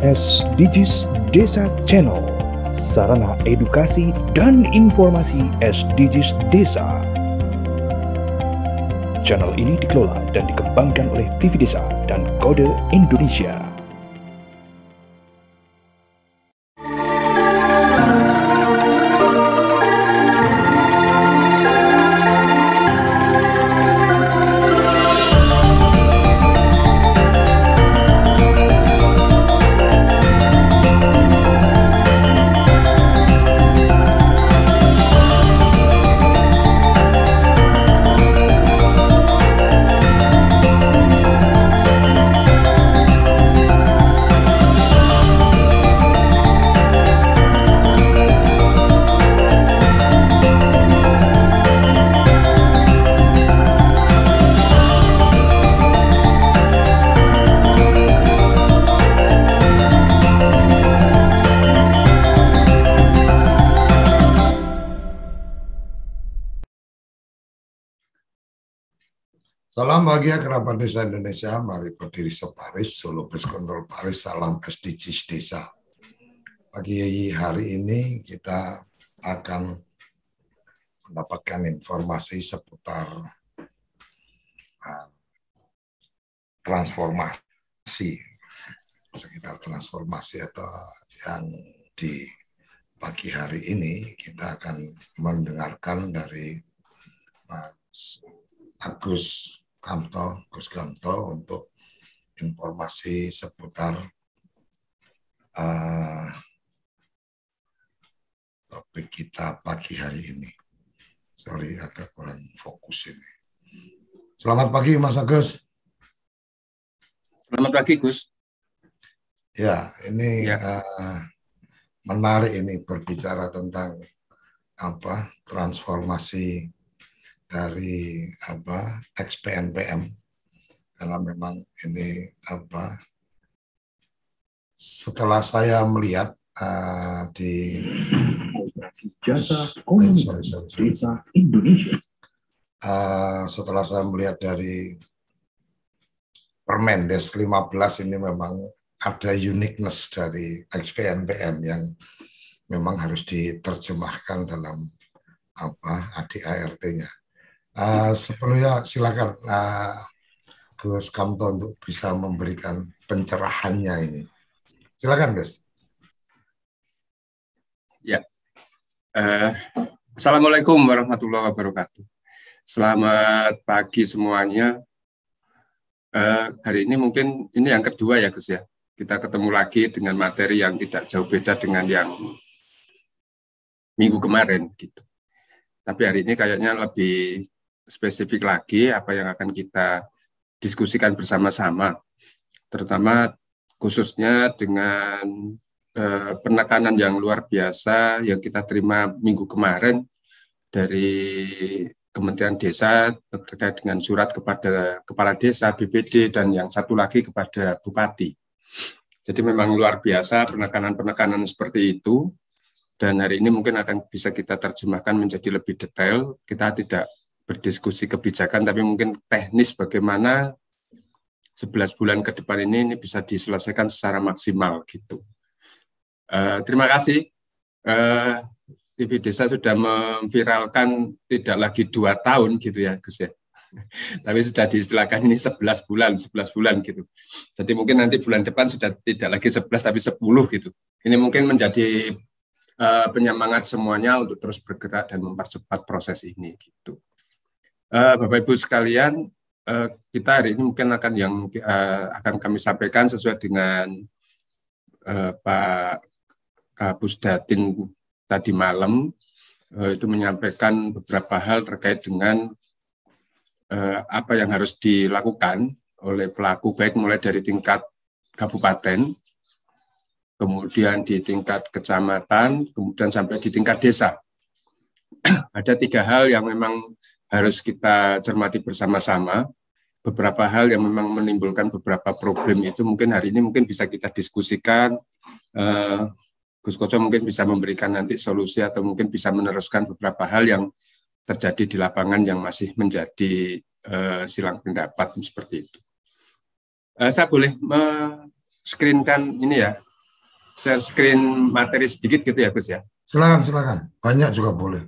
SDGs Desa Channel, sarana edukasi dan informasi SDGs Desa. Channel ini dikelola dan dikembangkan oleh TV Desa dan Kode Indonesia. Salam bahagia kerabat desa Indonesia, mari berdiri sebaris, Solo Base Control Paris, salam SDGs Desa. Pagi hari ini kita akan mendapatkan informasi seputar transformasi, sekitar transformasi atau yang di pagi hari ini kita akan mendengarkan dari Mas Gus Kamto untuk informasi seputar topik kita pagi hari ini. Sorry, agak kurang fokus ini. Selamat pagi Mas Agus. Selamat pagi Gus. Ya, ini menarik ini berbicara tentang transformasi dari XPNPM, karena memang ini setelah saya melihat di Jasa Komunitas Desa Indonesia, setelah saya melihat dari Permendes 15 ini memang ada uniqueness dari XPNPM yang memang harus diterjemahkan dalam ADART-nya. Sebelumnya silakan Gus Kamto untuk bisa memberikan pencerahannya ini. Silakan Gus. Ya, Assalamualaikum warahmatullahi wabarakatuh. Selamat pagi semuanya. Hari ini mungkin ini yang kedua ya Gus ya. Kita ketemu lagi dengan materi yang tidak jauh beda dengan yang minggu kemarin gitu. Tapi hari ini kayaknya lebih spesifik lagi apa yang akan kita diskusikan bersama-sama, terutama khususnya dengan penekanan yang luar biasa yang kita terima minggu kemarin dari Kementerian Desa terkait dengan surat kepada Kepala Desa, BPD, dan yang satu lagi kepada Bupati. Jadi memang luar biasa penekanan-penekanan seperti itu, dan hari ini mungkin akan bisa kita terjemahkan menjadi lebih detail. Kita tidak berdiskusi kebijakan, tapi mungkin teknis bagaimana 11 bulan ke depan ini bisa diselesaikan secara maksimal gitu. Terima kasih. TV Desa sudah memviralkan tidak lagi 2 tahun gitu ya Gus ya. Tapi sudah diistilahkan ini 11 bulan gitu. Jadi mungkin nanti bulan depan sudah tidak lagi 11 tapi 10 gitu. Ini mungkin menjadi penyemangat semuanya untuk terus bergerak dan mempercepat proses ini gitu. Bapak Ibu sekalian, kita hari ini mungkin akan kami sampaikan sesuai dengan Pak Pusdatin tadi malam, itu menyampaikan beberapa hal terkait dengan apa yang harus dilakukan oleh pelaku, baik mulai dari tingkat kabupaten, kemudian di tingkat kecamatan, kemudian sampai di tingkat desa. Ada 3 hal yang memang harus kita cermati bersama-sama. Beberapa hal yang memang menimbulkan beberapa problem itu mungkin hari ini mungkin bisa kita diskusikan. Gus Koco mungkin bisa memberikan nanti solusi atau mungkin bisa meneruskan beberapa hal yang terjadi di lapangan yang masih menjadi silang pendapat seperti itu. Saya boleh men-screenkan ini ya, share screen materi sedikit gitu ya Gus ya? Silakan. Banyak juga boleh.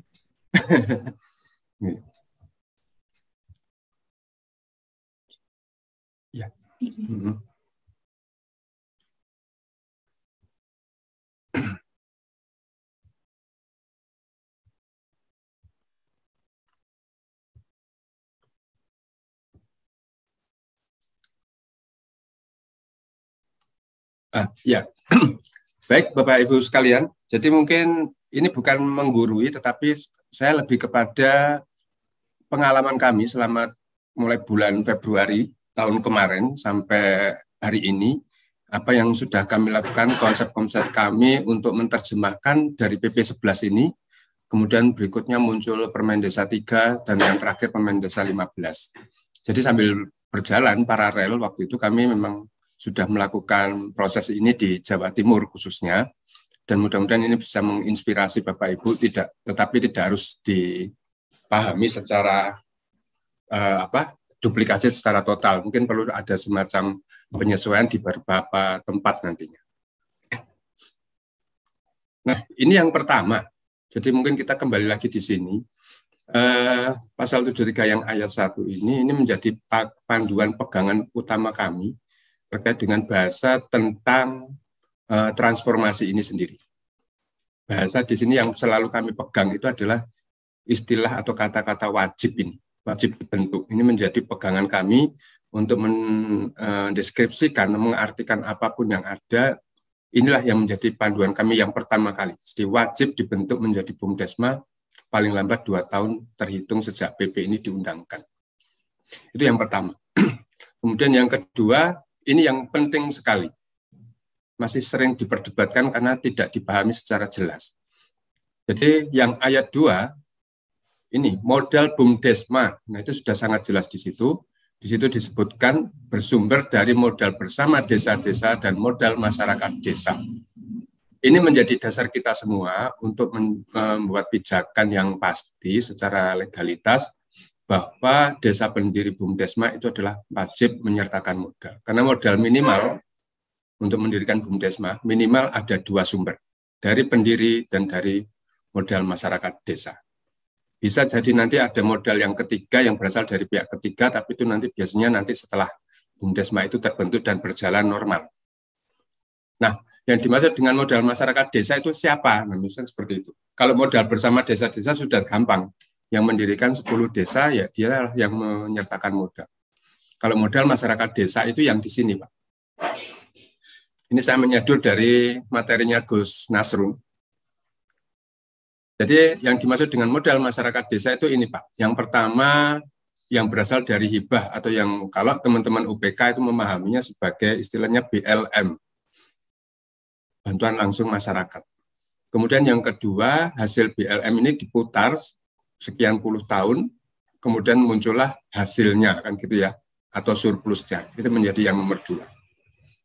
Ya. Ya, baik Bapak Ibu sekalian. Jadi mungkin ini bukan menggurui, tetapi saya lebih kepada pengalaman kami selama mulai bulan Februari tahun kemarin sampai hari ini, apa yang sudah kami lakukan, konsep-konsep kami untuk menerjemahkan dari PP 11 ini, kemudian berikutnya muncul Permen Desa 3, dan yang terakhir Permen Desa 15. Jadi sambil berjalan paralel, waktu itu kami memang sudah melakukan proses ini di Jawa Timur khususnya, dan mudah-mudahan ini bisa menginspirasi Bapak Ibu, tetapi tidak harus dipahami secara duplikasi secara total. Mungkin perlu ada semacam penyesuaian di beberapa tempat nantinya. Nah, ini yang pertama. Jadi mungkin kita kembali lagi di sini. Pasal 73 yang ayat 1 ini menjadi panduan pegangan utama kami terkait dengan bahasa tentang transformasi ini sendiri. Bahasa di sini yang selalu kami pegang itu adalah istilah atau kata-kata wajib ini, wajib dibentuk. Ini menjadi pegangan kami untuk mendeskripsikan, mengartikan apapun yang ada. Inilah yang menjadi panduan kami yang pertama kali. Jadi wajib dibentuk menjadi BUMDesma paling lambat 2 tahun terhitung sejak PP ini diundangkan. Itu yang pertama. Kemudian yang kedua, ini yang penting sekali. Masih sering diperdebatkan karena tidak dipahami secara jelas. Jadi yang ayat 2, ini modal BUMDesma. Nah, itu sudah sangat jelas di situ. Di situ disebutkan bersumber dari modal bersama desa-desa dan modal masyarakat desa. Ini menjadi dasar kita semua untuk membuat pijakan yang pasti secara legalitas bahwa desa pendiri BUMDesma itu adalah wajib menyertakan modal. Karena modal minimal untuk mendirikan BUMDesma minimal ada 2 sumber, dari pendiri dan dari modal masyarakat desa. Bisa jadi nanti ada modal yang ketiga yang berasal dari pihak ketiga, tapi itu nanti biasanya setelah BUMDesma itu terbentuk dan berjalan normal. Nah, yang dimaksud dengan modal masyarakat desa itu siapa? Nah, misalnya seperti itu. Kalau modal bersama desa-desa sudah gampang. Yang mendirikan 10 desa, ya dia yang menyertakan modal. Kalau modal masyarakat desa itu yang di sini, Pak. Ini saya menyadur dari materinya Gus Nasrun. Jadi yang dimaksud dengan modal masyarakat desa itu ini, Pak. Yang pertama, yang berasal dari hibah, atau yang kalau teman-teman UPK itu memahaminya sebagai istilahnya BLM. Bantuan langsung masyarakat. Kemudian yang kedua, hasil BLM ini diputar sekian puluh tahun, kemudian muncullah hasilnya, kan gitu ya, atau surplusnya. Itu menjadi yang nomor 2.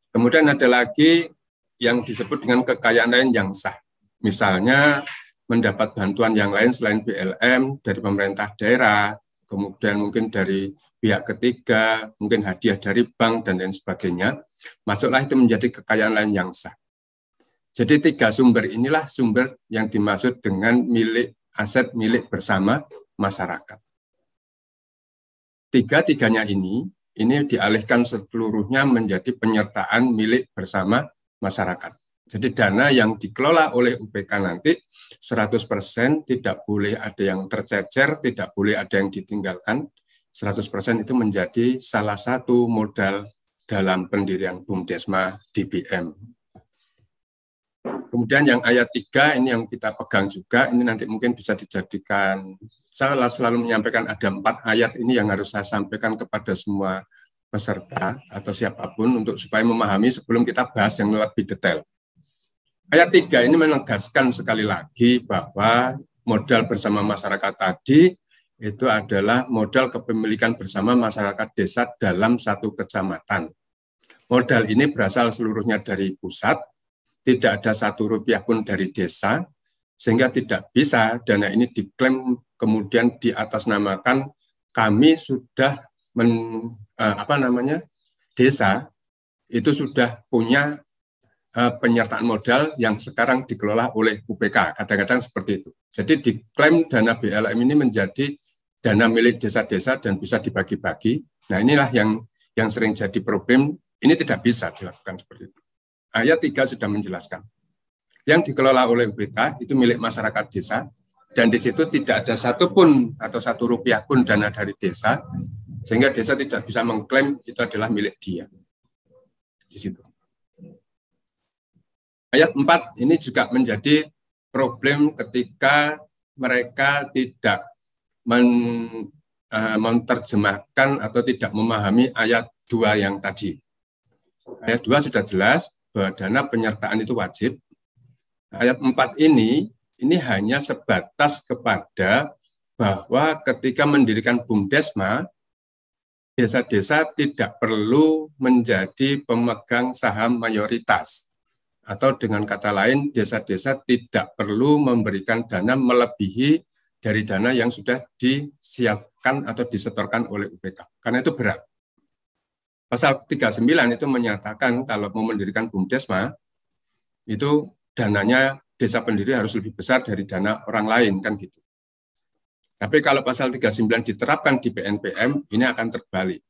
Kemudian ada lagi yang disebut dengan kekayaan lain yang sah. Misalnya mendapat bantuan yang lain selain BLM dari pemerintah daerah, kemudian mungkin dari pihak ketiga, mungkin hadiah dari bank dan lain sebagainya. Masuklah itu menjadi kekayaan lain yang sah. Jadi 3 sumber inilah sumber yang dimaksud dengan aset milik bersama masyarakat. 3-tiganya ini dialihkan seluruhnya menjadi penyertaan milik bersama masyarakat. Jadi dana yang dikelola oleh UPK nanti 100% tidak boleh ada yang tercecer, tidak boleh ada yang ditinggalkan. 100% itu menjadi salah satu modal dalam pendirian BUMDesma DBM. Kemudian yang ayat 3 ini yang kita pegang juga, ini nanti mungkin bisa dijadikan, saya selalu menyampaikan ada 4 ayat ini yang harus saya sampaikan kepada semua peserta atau siapapun untuk supaya memahami sebelum kita bahas yang lebih detail. Ayat 3 ini menegaskan sekali lagi bahwa modal bersama masyarakat tadi itu adalah modal kepemilikan bersama masyarakat desa dalam satu kecamatan. Modal ini berasal seluruhnya dari pusat, tidak ada 1 rupiah pun dari desa, sehingga tidak bisa dana ini diklaim kemudian diatasnamakan kami sudah desa itu sudah punya penyertaan modal yang sekarang dikelola oleh UPK. Kadang-kadang seperti itu. Jadi diklaim dana BLM ini menjadi dana milik desa-desa dan bisa dibagi-bagi. Nah, inilah yang sering jadi problem. Ini tidak bisa dilakukan seperti itu. Ayat 3 sudah menjelaskan. Yang dikelola oleh UPK itu milik masyarakat desa, dan di situ tidak ada satupun atau Rp1 pun dana dari desa, sehingga desa tidak bisa mengklaim itu adalah milik dia. Di situ. Ayat 4 ini juga menjadi problem ketika mereka tidak menerjemahkan atau tidak memahami ayat 2 yang tadi. Ayat 2 sudah jelas bahwa dana penyertaan itu wajib. Ayat 4 ini hanya sebatas kepada bahwa ketika mendirikan BUMDesma, desa-desa tidak perlu menjadi pemegang saham mayoritas. Atau dengan kata lain, desa-desa tidak perlu memberikan dana melebihi dari dana yang sudah disiapkan atau disetorkan oleh UPK. Karena itu berat. Pasal 39 itu menyatakan kalau mau mendirikan BUMDesma, itu dananya desa pendiri harus lebih besar dari dana orang lain, kan gitu. Tapi kalau pasal 39 diterapkan di PNPM, ini akan terbalik.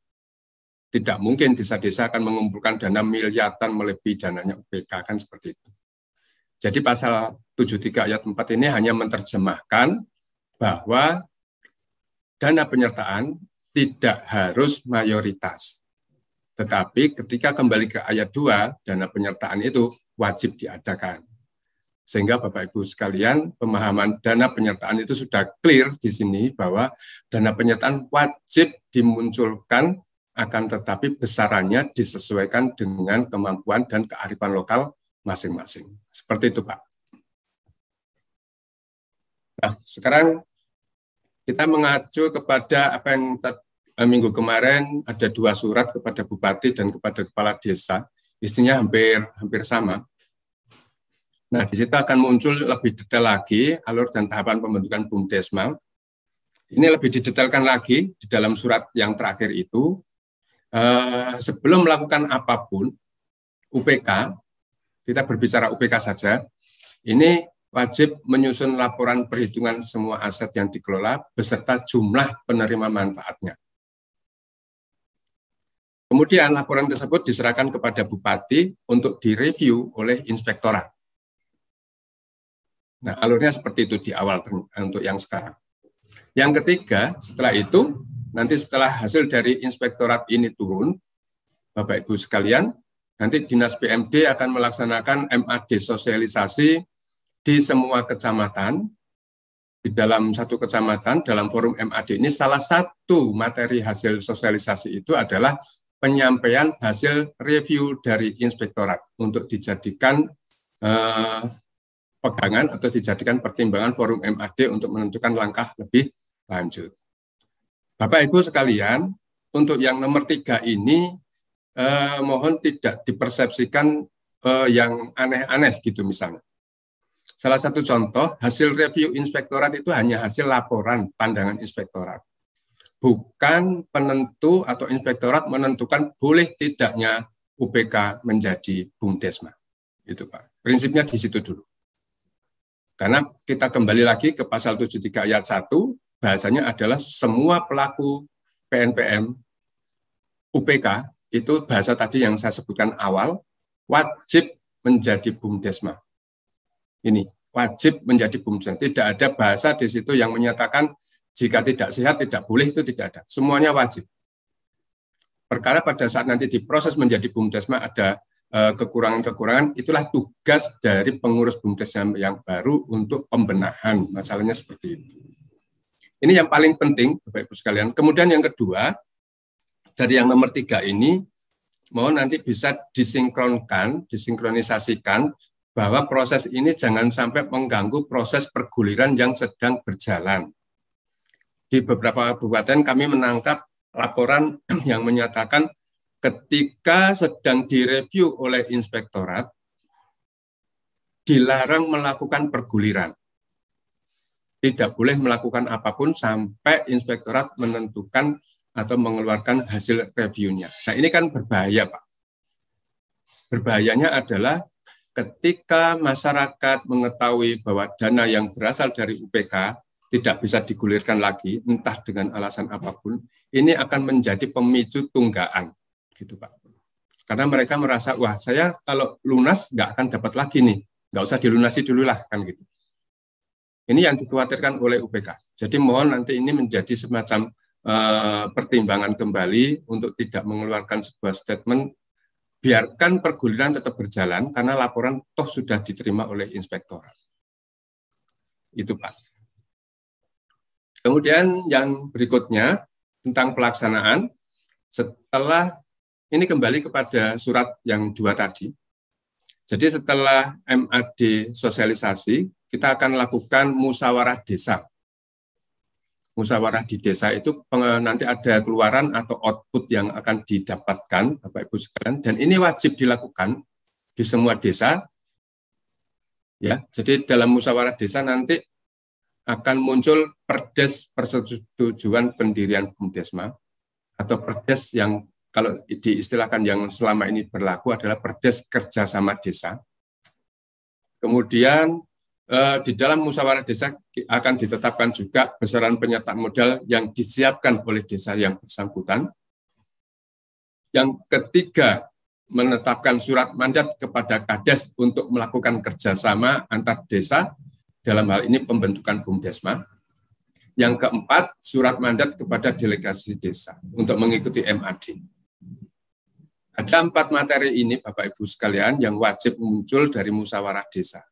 Tidak mungkin desa-desa akan mengumpulkan dana miliaran melebihi dananya UPK, kan seperti itu. Jadi pasal 73 ayat 4 ini hanya menerjemahkan bahwa dana penyertaan tidak harus mayoritas. Tetapi ketika kembali ke ayat 2, dana penyertaan itu wajib diadakan. Sehingga Bapak Ibu sekalian, pemahaman dana penyertaan itu sudah clear di sini bahwa dana penyertaan wajib dimunculkan, akan tetapi besarannya disesuaikan dengan kemampuan dan kearifan lokal masing-masing. Seperti itu, Pak. Nah, sekarang kita mengacu kepada apa yang minggu kemarin ada 2 surat kepada bupati dan kepada kepala desa, isinya hampir sama. Nah, di situ akan muncul lebih detail lagi alur dan tahapan pembentukan BUMDesma. Ini lebih didetailkan lagi di dalam surat yang terakhir itu. Sebelum melakukan apapun, UPK, kita berbicara UPK saja, ini wajib menyusun laporan perhitungan semua aset yang dikelola beserta jumlah penerima manfaatnya. Kemudian laporan tersebut diserahkan kepada bupati untuk direview oleh inspektorat. Nah, alurnya seperti itu di awal untuk yang sekarang. Yang ketiga, setelah itu, nanti setelah hasil dari inspektorat ini turun, Bapak Ibu sekalian, nanti Dinas PMD akan melaksanakan MAD sosialisasi di semua kecamatan. Di dalam satu kecamatan, dalam forum MAD ini, salah satu materi hasil sosialisasi itu adalah penyampaian hasil review dari inspektorat untuk dijadikan pegangan atau dijadikan pertimbangan forum MAD untuk menentukan langkah lebih lanjut. Bapak Ibu sekalian, untuk yang nomor 3 ini mohon tidak dipersepsikan yang aneh-aneh gitu misalnya. Salah satu contoh, hasil review inspektorat itu hanya hasil laporan pandangan inspektorat. Bukan penentu atau inspektorat menentukan boleh tidaknya UPK menjadi BUMDesma. Itu Pak. Prinsipnya di situ dulu. Karena kita kembali lagi ke pasal 73 ayat 1, bahasanya adalah semua pelaku PNPM UPK, itu bahasa tadi yang saya sebutkan awal, wajib menjadi BUMDesma. Ini, wajib menjadi BUMDesma. Tidak ada bahasa di situ yang menyatakan jika tidak sehat, tidak boleh, itu tidak ada. Semuanya wajib. Perkara pada saat nanti diproses menjadi BUMDesma ada kekurangan-kekurangan, itulah tugas dari pengurus BUMDesma yang baru untuk pembenahan. Masalahnya seperti itu. Ini yang paling penting, Bapak Ibu sekalian. Kemudian yang kedua, dari yang nomor 3 ini, mohon nanti bisa disinkronisasikan bahwa proses ini jangan sampai mengganggu proses perguliran yang sedang berjalan. Di beberapa kabupaten kami menangkap laporan yang menyatakan ketika sedang direview oleh inspektorat, dilarang melakukan perguliran. Tidak boleh melakukan apapun sampai inspektorat menentukan atau mengeluarkan hasil reviewnya. Nah, ini kan berbahaya, Pak. Berbahayanya adalah ketika masyarakat mengetahui bahwa dana yang berasal dari UPK tidak bisa digulirkan lagi, entah dengan alasan apapun, ini akan menjadi pemicu tunggaan, gitu Pak. Karena mereka merasa, wah saya kalau lunas nggak akan dapat lagi nih, nggak usah dilunasi dulu lah, kan gitu. Ini yang dikhawatirkan oleh UPK. Jadi mohon nanti ini menjadi semacam pertimbangan kembali untuk tidak mengeluarkan sebuah statement, biarkan perguliran tetap berjalan karena laporan toh sudah diterima oleh inspektorat. Itu Pak. Kemudian yang berikutnya tentang pelaksanaan, setelah ini kembali kepada surat yang 2 tadi. Jadi setelah MAD sosialisasi, kita akan lakukan musyawarah desa. Musyawarah di desa itu nanti ada keluaran atau output yang akan didapatkan, Bapak Ibu sekalian, dan ini wajib dilakukan di semua desa. Ya, jadi dalam musyawarah desa nanti akan muncul perdes persetujuan pendirian BUMDesma atau perdes yang kalau diistilahkan yang selama ini berlaku adalah perdes kerjasama desa. Kemudian di dalam musyawarah desa akan ditetapkan juga besaran penyertaan modal yang disiapkan oleh desa yang bersangkutan. Yang ketiga, menetapkan surat mandat kepada Kades untuk melakukan kerjasama antar desa, dalam hal ini pembentukan BUMDesma. Yang keempat, surat mandat kepada delegasi desa untuk mengikuti MAD. Ada 4 materi ini, Bapak Ibu sekalian, yang wajib muncul dari musyawarah desa.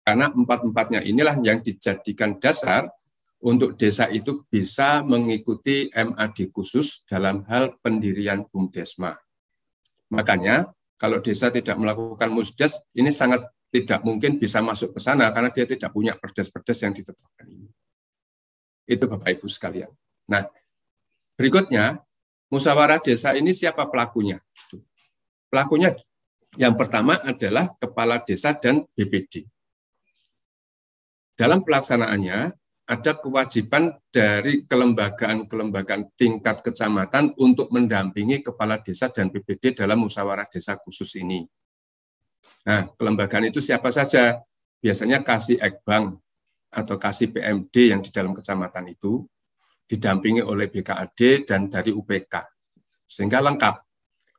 Karena 4-4-nya inilah yang dijadikan dasar untuk desa itu bisa mengikuti MAD khusus dalam hal pendirian BUMDesma. Makanya kalau desa tidak melakukan musdes, ini sangat tidak mungkin bisa masuk ke sana karena dia tidak punya perdes-perdes yang ditetapkan ini. Itu Bapak Ibu sekalian. Nah, berikutnya, musyawarah desa ini siapa pelakunya? Pelakunya yang pertama adalah kepala desa dan BPD. Dalam pelaksanaannya, ada kewajiban dari kelembagaan-kelembagaan tingkat kecamatan untuk mendampingi kepala desa dan BPD dalam musyawarah desa khusus ini. Nah, kelembagaan itu siapa saja? Biasanya Kasih Ekbang atau Kasih PMD yang di dalam kecamatan itu, didampingi oleh BKAD dan dari UPK. Sehingga lengkap.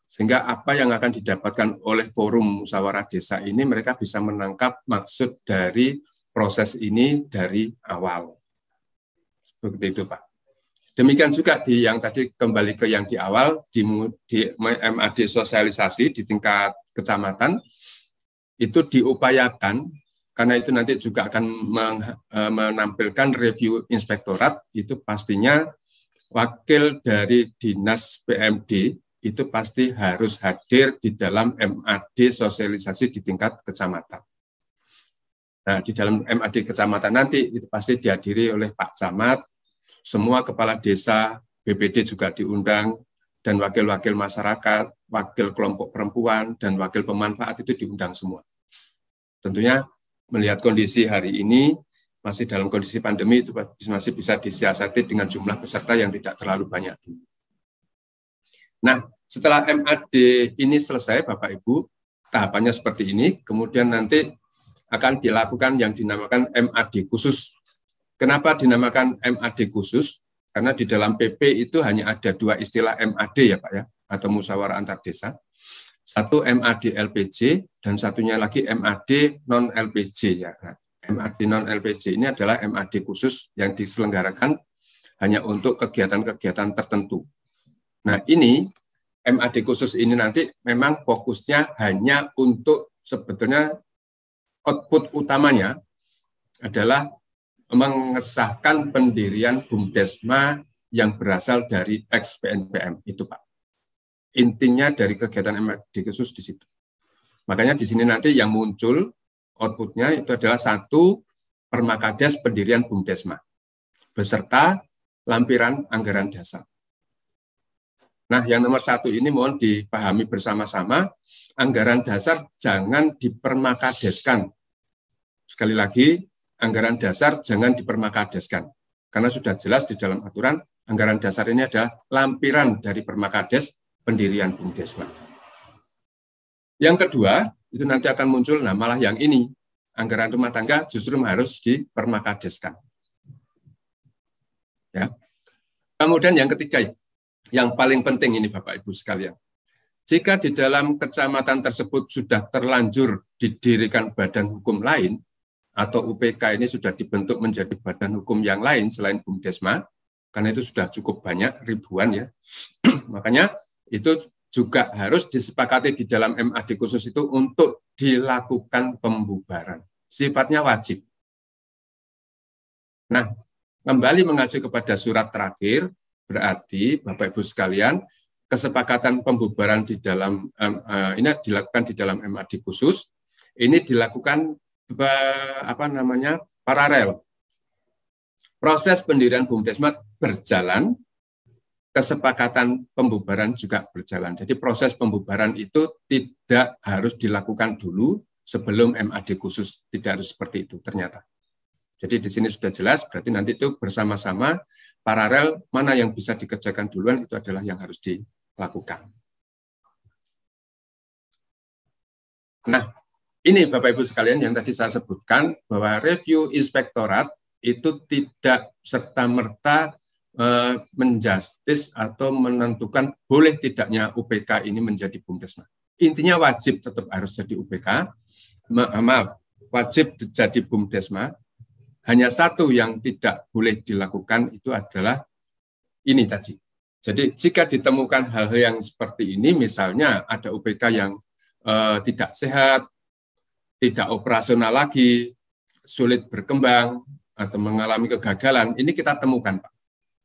Sehingga apa yang akan didapatkan oleh forum musyawarah desa ini, mereka bisa menangkap maksud dari proses ini dari awal. Seperti itu, Pak. Demikian juga di yang tadi kembali ke yang di awal, di MAD sosialisasi di tingkat kecamatan, itu diupayakan, karena itu nanti juga akan menampilkan review inspektorat, itu pastinya wakil dari Dinas PMD, itu pasti harus hadir di dalam MAD sosialisasi di tingkat kecamatan. Nah, di dalam MAD kecamatan nanti itu pasti dihadiri oleh Pak Camat, semua kepala desa, BPD juga diundang, dan wakil-wakil masyarakat, wakil kelompok perempuan, dan wakil pemanfaat itu diundang semua. Tentunya melihat kondisi hari ini, masih dalam kondisi pandemi, itu masih bisa disiasati dengan jumlah peserta yang tidak terlalu banyak. Nah, setelah MAD ini selesai, Bapak Ibu, tahapannya seperti ini, kemudian nanti akan dilakukan yang dinamakan MAD khusus. Kenapa dinamakan MAD khusus? Karena di dalam PP itu hanya ada 2 istilah MAD ya Pak ya, atau musyawarah antar desa. Satu MAD LPJ dan satunya lagi MAD non LPJ ya. Nah, MAD non LPJ ini adalah MAD khusus yang diselenggarakan hanya untuk kegiatan-kegiatan tertentu. Nah, ini MAD khusus ini nanti memang fokusnya hanya untuk sebetulnya output utamanya adalah mengesahkan pendirian BUMDesma yang berasal dari ex-PNPM itu Pak. Intinya dari kegiatan MAD khusus di situ. Makanya di sini nanti yang muncul outputnya itu adalah 1 permakades pendirian BUMDesma beserta lampiran anggaran dasar. Nah, yang nomor 1 ini mohon dipahami bersama-sama, anggaran dasar jangan dipermakadeskan. Sekali lagi, anggaran dasar jangan dipermakadeskan. Karena sudah jelas di dalam aturan, anggaran dasar ini adalah lampiran dari permakades pendirian BUMDesma. Yang kedua, itu nanti akan muncul, nah malah yang ini, anggaran rumah tangga justru harus dipermakadeskan. Ya. Kemudian yang ketiga, yang paling penting ini Bapak Ibu sekalian, jika di dalam kecamatan tersebut sudah terlanjur didirikan badan hukum lain, atau UPK ini sudah dibentuk menjadi badan hukum yang lain selain BUMDesma, karena itu sudah cukup banyak, ribuan ya, makanya itu juga harus disepakati di dalam MAD khusus itu untuk dilakukan pembubaran. Sifatnya wajib. Nah, kembali mengacu kepada surat terakhir, berarti Bapak Ibu sekalian, kesepakatan pembubaran di dalam ini dilakukan di dalam MAD khusus, ini dilakukan paralel. Proses pendirian BUMDesma berjalan, kesepakatan pembubaran juga berjalan. Jadi proses pembubaran itu tidak harus dilakukan dulu sebelum MAD khusus, tidak harus seperti itu ternyata. Jadi di sini sudah jelas, berarti nanti itu bersama-sama paralel, mana yang bisa dikerjakan duluan itu adalah yang harus dilakukan. Nah, ini Bapak Ibu sekalian yang tadi saya sebutkan bahwa review inspektorat itu tidak serta-merta menjustis atau menentukan boleh tidaknya UPK ini menjadi BUMDesma. Intinya wajib tetap harus jadi UPK, wajib jadi BUMDesma. Hanya satu yang tidak boleh dilakukan itu adalah ini tadi. Jadi jika ditemukan hal-hal yang seperti ini, misalnya ada UPK yang tidak sehat, tidak operasional lagi, sulit berkembang, atau mengalami kegagalan, ini kita temukan Pak,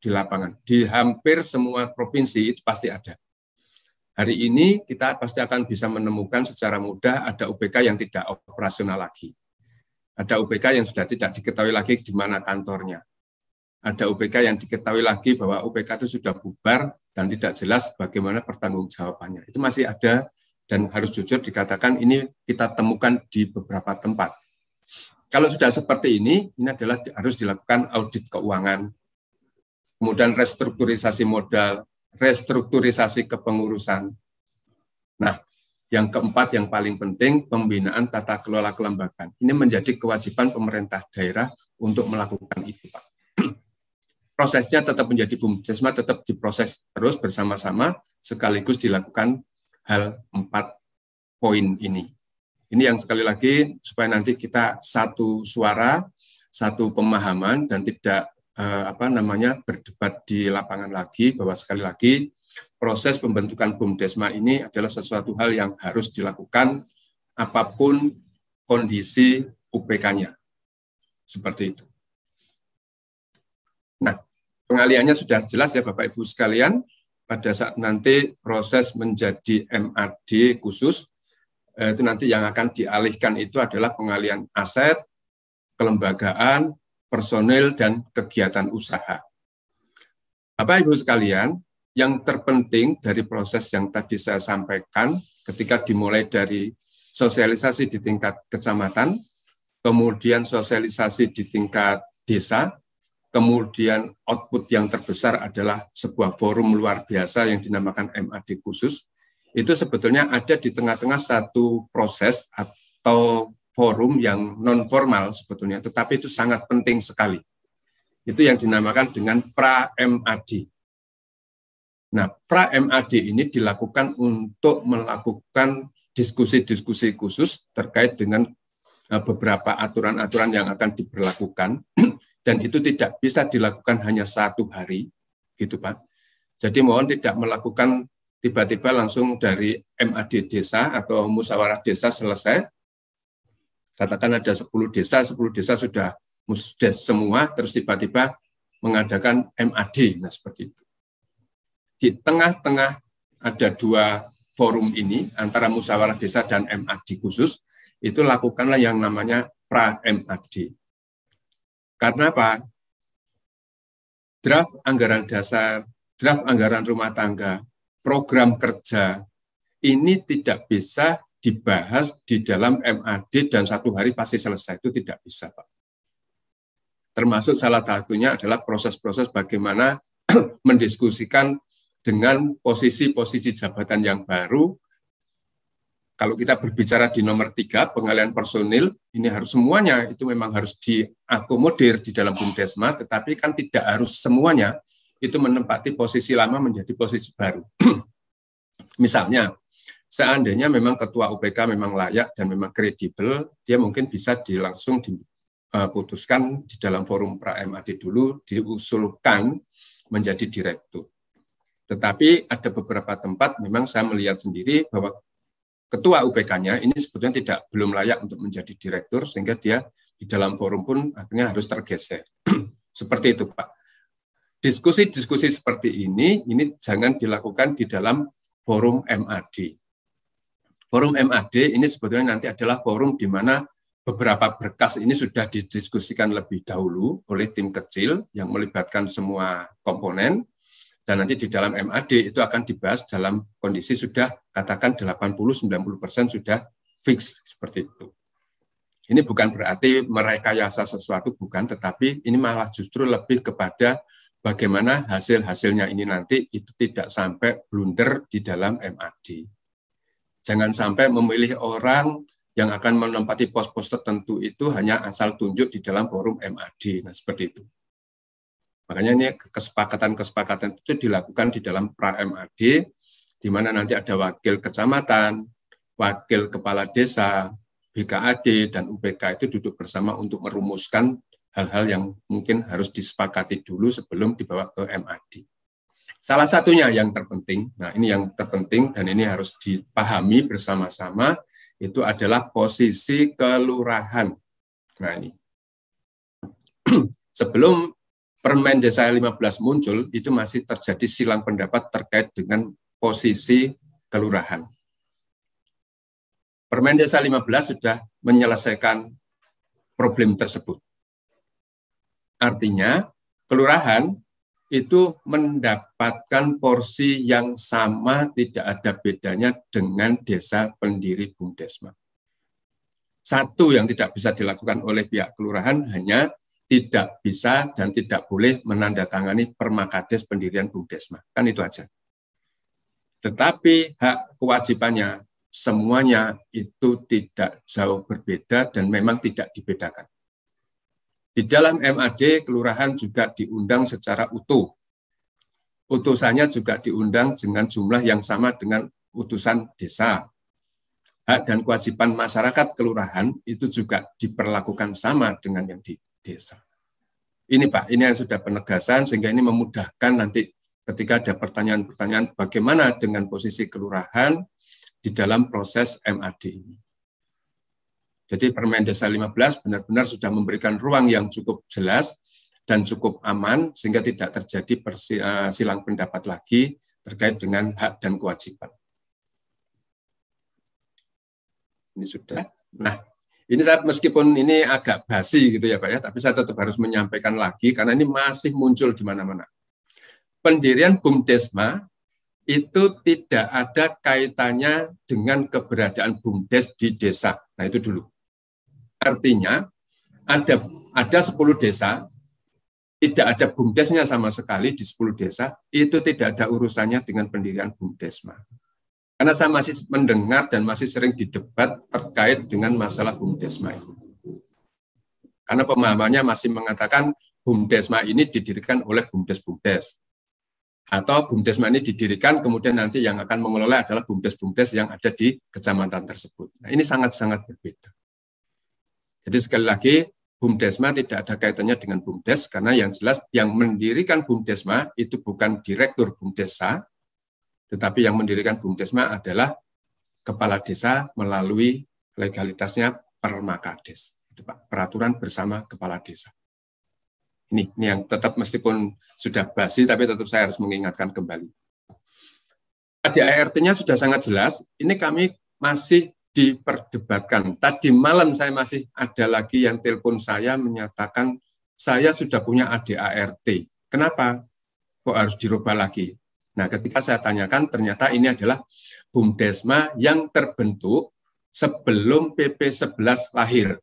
di lapangan. Di hampir semua provinsi itu pasti ada. Hari ini kita pasti akan bisa menemukan secara mudah ada UPK yang tidak operasional lagi. Ada UPK yang sudah tidak diketahui lagi di mana kantornya. Ada UPK yang diketahui lagi bahwa UPK itu sudah bubar dan tidak jelas bagaimana pertanggungjawabannya. Itu masih ada dan harus jujur dikatakan ini kita temukan di beberapa tempat. Kalau sudah seperti ini adalah harus dilakukan audit keuangan, kemudian restrukturisasi modal, restrukturisasi kepengurusan. Nah, yang keempat yang paling penting, pembinaan tata kelola kelembagaan. Ini menjadi kewajiban pemerintah daerah untuk melakukan itu, Pak. Prosesnya tetap menjadi BUMDesma, tetap diproses terus bersama-sama, sekaligus dilakukan hal 4 poin ini. Ini yang sekali lagi supaya nanti kita satu suara, satu pemahaman dan tidak berdebat di lapangan lagi bahwa sekali lagi proses pembentukan BUMDesma ini adalah sesuatu hal yang harus dilakukan apapun kondisi UPK-nya. Seperti itu. Nah, pengaliannya sudah jelas ya Bapak Ibu sekalian, pada saat nanti proses menjadi MAD khusus, itu nanti yang akan dialihkan itu adalah pengalian aset, kelembagaan, personil, dan kegiatan usaha. Bapak Ibu sekalian, yang terpenting dari proses yang tadi saya sampaikan ketika dimulai dari sosialisasi di tingkat kecamatan, kemudian sosialisasi di tingkat desa, kemudian output yang terbesar adalah sebuah forum luar biasa yang dinamakan MAD khusus, itu sebetulnya ada di tengah-tengah satu proses atau forum yang non-formal sebetulnya, tetapi itu sangat penting sekali. Itu yang dinamakan dengan pra-MAD. Nah, pra-MAD ini dilakukan untuk melakukan diskusi-diskusi khusus terkait dengan beberapa aturan-aturan yang akan diberlakukan, dan itu tidak bisa dilakukan hanya 1 hari, gitu Pak. Jadi mohon tidak melakukan tiba-tiba langsung dari MAD desa atau musyawarah desa selesai, katakan ada 10 desa sudah musdes semua, terus tiba-tiba mengadakan MAD, nah seperti itu. Di tengah-tengah ada 2 forum ini, antara musyawarah desa dan MAD khusus, itu lakukanlah yang namanya pra-MAD. Karena apa? Draft anggaran dasar, draft anggaran rumah tangga, program kerja, ini tidak bisa dibahas di dalam MAD dan 1 hari pasti selesai, itu tidak bisa, Pak. Termasuk salah satunya adalah proses-proses bagaimana mendiskusikan dengan posisi-posisi jabatan yang baru, Kalau kita berbicara di nomor 3, pengalihan personil, ini harus semuanya, itu memang harus diakomodir di dalam BUMDesma, tetapi kan tidak harus semuanya itu menempati posisi lama menjadi posisi baru. Misalnya, seandainya memang ketua UPK memang layak dan memang kredibel, dia mungkin bisa langsung diputuskan di dalam forum pra-MAD dulu, diusulkan menjadi direktur. Tetapi ada beberapa tempat memang saya melihat sendiri bahwa ketua UPK-nya ini sebetulnya belum layak untuk menjadi direktur, sehingga dia di dalam forum pun akhirnya harus tergeser. Seperti itu, Pak. Diskusi-diskusi seperti ini jangan dilakukan di dalam forum MAD. Forum MAD ini sebetulnya nanti adalah forum di mana beberapa berkas ini sudah didiskusikan lebih dahulu oleh tim kecil yang melibatkan semua komponen, dan nanti di dalam MAD itu akan dibahas dalam kondisi sudah katakan 80-90% sudah fix seperti itu. Ini bukan berarti merekayasa sesuatu, bukan, tetapi ini malah justru lebih kepada bagaimana hasil-hasilnya ini nanti itu tidak sampai blunder di dalam MAD. Jangan sampai memilih orang yang akan menempati pos-pos tertentu itu hanya asal tunjuk di dalam forum MAD. Nah, seperti itu. Makanya ini kesepakatan-kesepakatan itu dilakukan di dalam pra-MAD, di mana nanti ada wakil kecamatan, wakil kepala desa, BKAD, dan UPK itu duduk bersama untuk merumuskan hal-hal yang mungkin harus disepakati dulu sebelum dibawa ke MAD. Salah satunya yang terpenting, nah ini yang terpenting dan ini harus dipahami bersama-sama, itu adalah posisi kelurahan. Nah ini. Sebelum Permen Desa 15 muncul, itu masih terjadi silang pendapat terkait dengan posisi kelurahan. Permen Desa 15 sudah menyelesaikan problem tersebut. Artinya, kelurahan itu mendapatkan porsi yang sama, tidak ada bedanya dengan desa pendiri BUMDesma. Satu yang tidak bisa dilakukan oleh pihak kelurahan hanya tidak bisa dan tidak boleh menandatangani permakades pendirian BUMDesma. Kan itu aja. Tetapi hak kewajibannya semuanya itu tidak jauh berbeda dan memang tidak dibedakan. Di dalam MAD, kelurahan juga diundang secara utuh. Utusannya juga diundang dengan jumlah yang sama dengan utusan desa. Hak dan kewajiban masyarakat kelurahan itu juga diperlakukan sama dengan yang di desa. Ini Pak, ini yang sudah penegasan sehingga ini memudahkan nanti ketika ada pertanyaan-pertanyaan bagaimana dengan posisi kelurahan di dalam proses MAD ini. Jadi Permen Desa 15 benar-benar sudah memberikan ruang yang cukup jelas dan cukup aman sehingga tidak terjadi silang pendapat lagi terkait dengan hak dan kewajiban. Ini sudah. Nah, ini saya meskipun ini agak basi gitu ya Pak ya, tapi saya tetap harus menyampaikan lagi karena ini masih muncul di mana-mana. Pendirian BUMDesma itu tidak ada kaitannya dengan keberadaan BUMDes di desa. Nah itu dulu. Artinya ada 10 desa, tidak ada BUMDesnya sama sekali di 10 desa, itu tidak ada urusannya dengan pendirian BUMDesma. Karena saya masih mendengar dan masih sering didebat terkait dengan masalah BUMDesma ini. Karena pemahamannya masih mengatakan BUMDesma ini didirikan oleh BUMDes-BUMDes. Atau BUMDesma ini didirikan kemudian nanti yang akan mengelola adalah BUMDes-BUMDes yang ada di kecamatan tersebut. Nah, ini sangat-sangat berbeda. Jadi sekali lagi, BUMDesma tidak ada kaitannya dengan BUMDes, karena yang jelas yang mendirikan BUMDesma itu bukan direktur BUMDesa, tetapi yang mendirikan BUMDesma adalah kepala desa melalui legalitasnya permakades, itu Pak, peraturan bersama kepala desa. Ini yang tetap meskipun sudah basi, tapi tetap saya harus mengingatkan kembali. ADART-nya sudah sangat jelas, ini kami masih diperdebatkan. Tadi malam saya masih ada lagi yang telepon saya menyatakan saya sudah punya ADART. Kenapa? Kok harus dirubah lagi? Nah, ketika saya tanyakan, ternyata ini adalah BUMDesma yang terbentuk sebelum PP 11 lahir.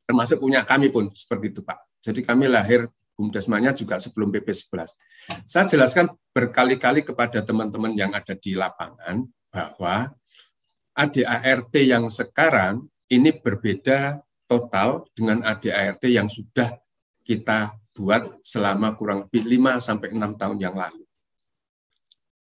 Termasuk punya kami pun, seperti itu Pak. Jadi kami lahir BUMDesmanya juga sebelum PP 11. Saya jelaskan berkali-kali kepada teman-teman yang ada di lapangan, bahwa ADART yang sekarang ini berbeda total dengan ADART yang sudah kita buat selama kurang lebih 5-6 tahun yang lalu.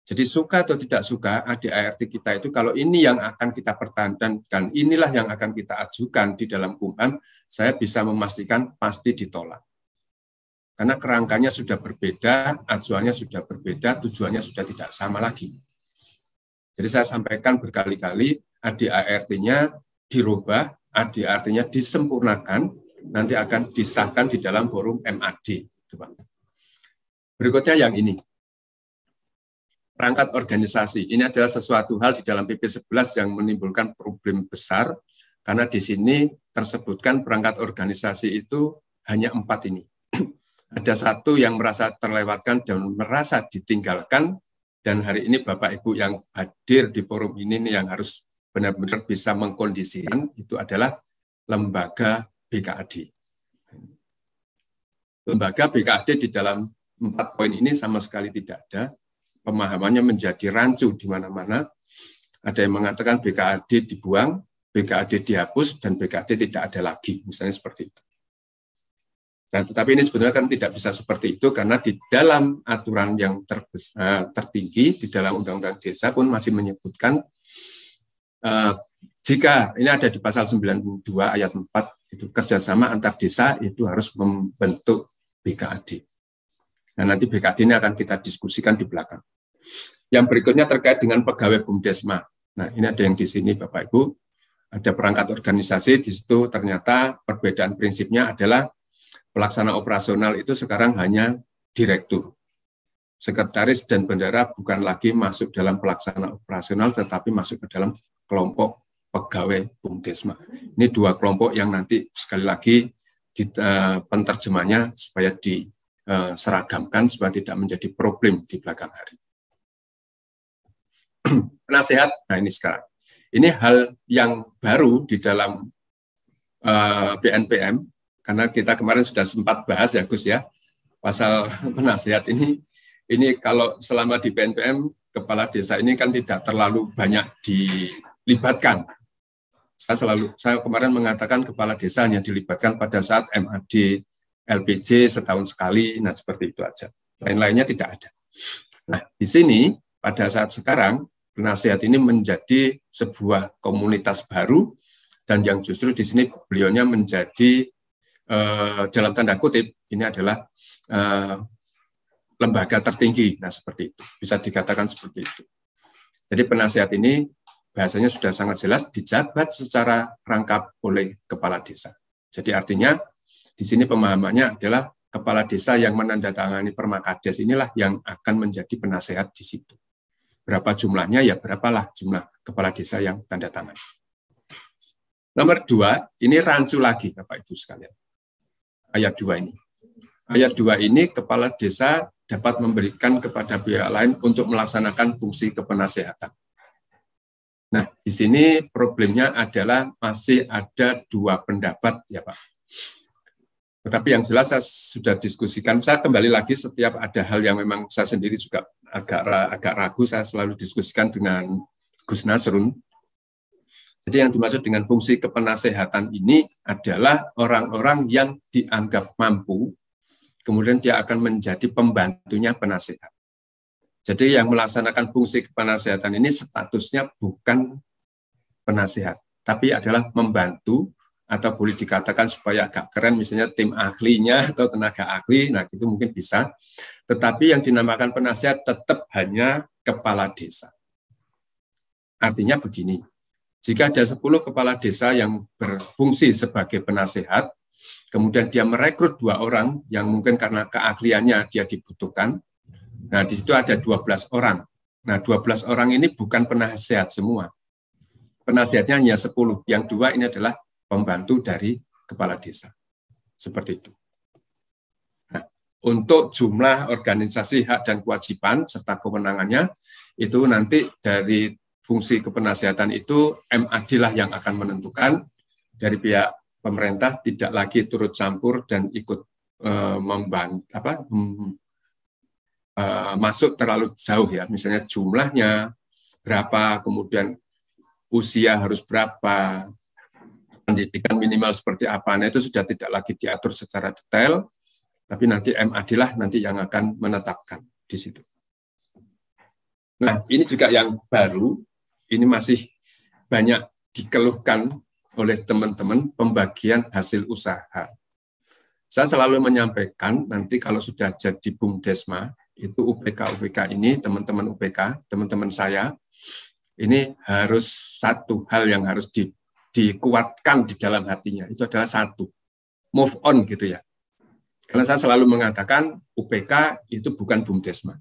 Jadi suka atau tidak suka, ADART kita itu kalau ini yang akan kita pertahankan, inilah yang akan kita ajukan di dalam Kumham, saya bisa memastikan pasti ditolak. Karena kerangkanya sudah berbeda, acuannya sudah berbeda, tujuannya sudah tidak sama lagi. Jadi saya sampaikan berkali-kali, ADART-nya dirubah, ADART-nya disempurnakan, nanti akan disahkan di dalam forum MAD. Berikutnya yang ini. Perangkat organisasi. Ini adalah sesuatu hal di dalam PP 11 yang menimbulkan problem besar, karena di sini tersebutkan perangkat organisasi itu hanya 4 ini. Ada satu yang merasa terlewatkan dan merasa ditinggalkan, dan hari ini Bapak Ibu yang hadir di forum ini yang harus benar-benar bisa mengkondisikan, itu adalah lembaga BKAD. Lembaga BKAD di dalam 4 poin ini sama sekali tidak ada. Pemahamannya menjadi rancu di mana-mana. Ada yang mengatakan BKAD dibuang, BKAD dihapus, dan BKAD tidak ada lagi. Misalnya seperti itu. Nah, tetapi ini sebenarnya kan tidak bisa seperti itu, karena di dalam aturan yang tertinggi, di dalam Undang-Undang Desa pun masih menyebutkan, jika ini ada di pasal 92 ayat 4, itu kerjasama antar desa itu harus membentuk BKAD. Nah, nanti BKAD ini akan kita diskusikan di belakang. Yang berikutnya terkait dengan pegawai BUMDesma. Nah, ini ada yang di sini Bapak Ibu, ada perangkat organisasi, di situ ternyata perbedaan prinsipnya adalah pelaksana operasional itu sekarang hanya direktur. Sekretaris dan bendahara bukan lagi masuk dalam pelaksana operasional, tetapi masuk ke dalam kelompok pegawai BUMDesma. Ini 2 kelompok yang nanti sekali lagi penterjemahnya supaya diseragamkan, supaya tidak menjadi problem di belakang hari. Penasehat, nah ini sekarang. Ini hal yang baru di dalam BNPM, karena kita kemarin sudah sempat bahas ya Gus ya, pasal penasehat ini kalau selama di BNPM, kepala desa ini kan tidak terlalu banyak dilibatkan. Saya kemarin mengatakan kepala desa hanya dilibatkan pada saat MAD LPJ setahun sekali, nah seperti itu aja. Lain-lainnya tidak ada. Nah, di sini pada saat sekarang penasehat ini menjadi sebuah komunitas baru, dan yang justru di sini beliaunya menjadi dalam tanda kutip ini adalah lembaga tertinggi. Nah, seperti itu. Bisa dikatakan seperti itu. Jadi penasehat ini bahasanya sudah sangat jelas dijabat secara rangkap oleh kepala desa. Jadi artinya di sini pemahamannya adalah kepala desa yang menandatangani Permakades inilah yang akan menjadi penasehat di situ. Berapa jumlahnya, ya berapalah jumlah kepala desa yang tanda tangan. Nomor 2, ini rancu lagi Bapak Ibu sekalian. Ayat 2 ini. Ayat 2 ini kepala desa dapat memberikan kepada pihak lain untuk melaksanakan fungsi kepenasehatan. Nah, di sini problemnya adalah masih ada 2 pendapat ya Pak. Tetapi yang jelas saya sudah diskusikan, saya kembali lagi setiap ada hal yang memang saya sendiri juga agak ragu, saya selalu diskusikan dengan Gus Nasrun. Jadi yang dimaksud dengan fungsi kepenasehatan ini adalah orang-orang yang dianggap mampu, kemudian dia akan menjadi pembantunya penasehat. Jadi yang melaksanakan fungsi kepenasehatan ini statusnya bukan penasehat, tapi adalah membantu, atau boleh dikatakan supaya agak keren, misalnya tim ahlinya atau tenaga ahli, nah itu mungkin bisa. Tetapi yang dinamakan penasehat tetap hanya kepala desa. Artinya begini, jika ada 10 kepala desa yang berfungsi sebagai penasehat, kemudian dia merekrut 2 orang yang mungkin karena keahliannya dia dibutuhkan, nah di situ ada 12 orang. Nah 12 orang ini bukan penasehat semua. Penasehatnya hanya 10, yang 2 ini adalah pembantu dari kepala desa. Seperti itu. Nah, untuk jumlah organisasi hak dan kewajiban serta kewenangannya, itu nanti dari fungsi kepenasehatan itu MAD lah yang akan menentukan. Dari pihak pemerintah tidak lagi turut campur dan ikut masuk terlalu jauh ya, misalnya jumlahnya, berapa, kemudian usia harus berapa, pendidikan minimal seperti apa. Nah, itu sudah tidak lagi diatur secara detail, tapi nanti MAD lah nanti yang akan menetapkan di situ. Nah, ini juga yang baru, ini masih banyak dikeluhkan oleh teman-teman pembagian hasil usaha. Saya selalu menyampaikan nanti kalau sudah jadi BUMDesma, itu UPK ini, teman-teman UPK, teman-teman saya, ini harus satu hal yang harus dikuatkan di dalam hatinya, itu adalah satu, move on gitu ya. Karena saya selalu mengatakan UPK itu bukan BUMDesma.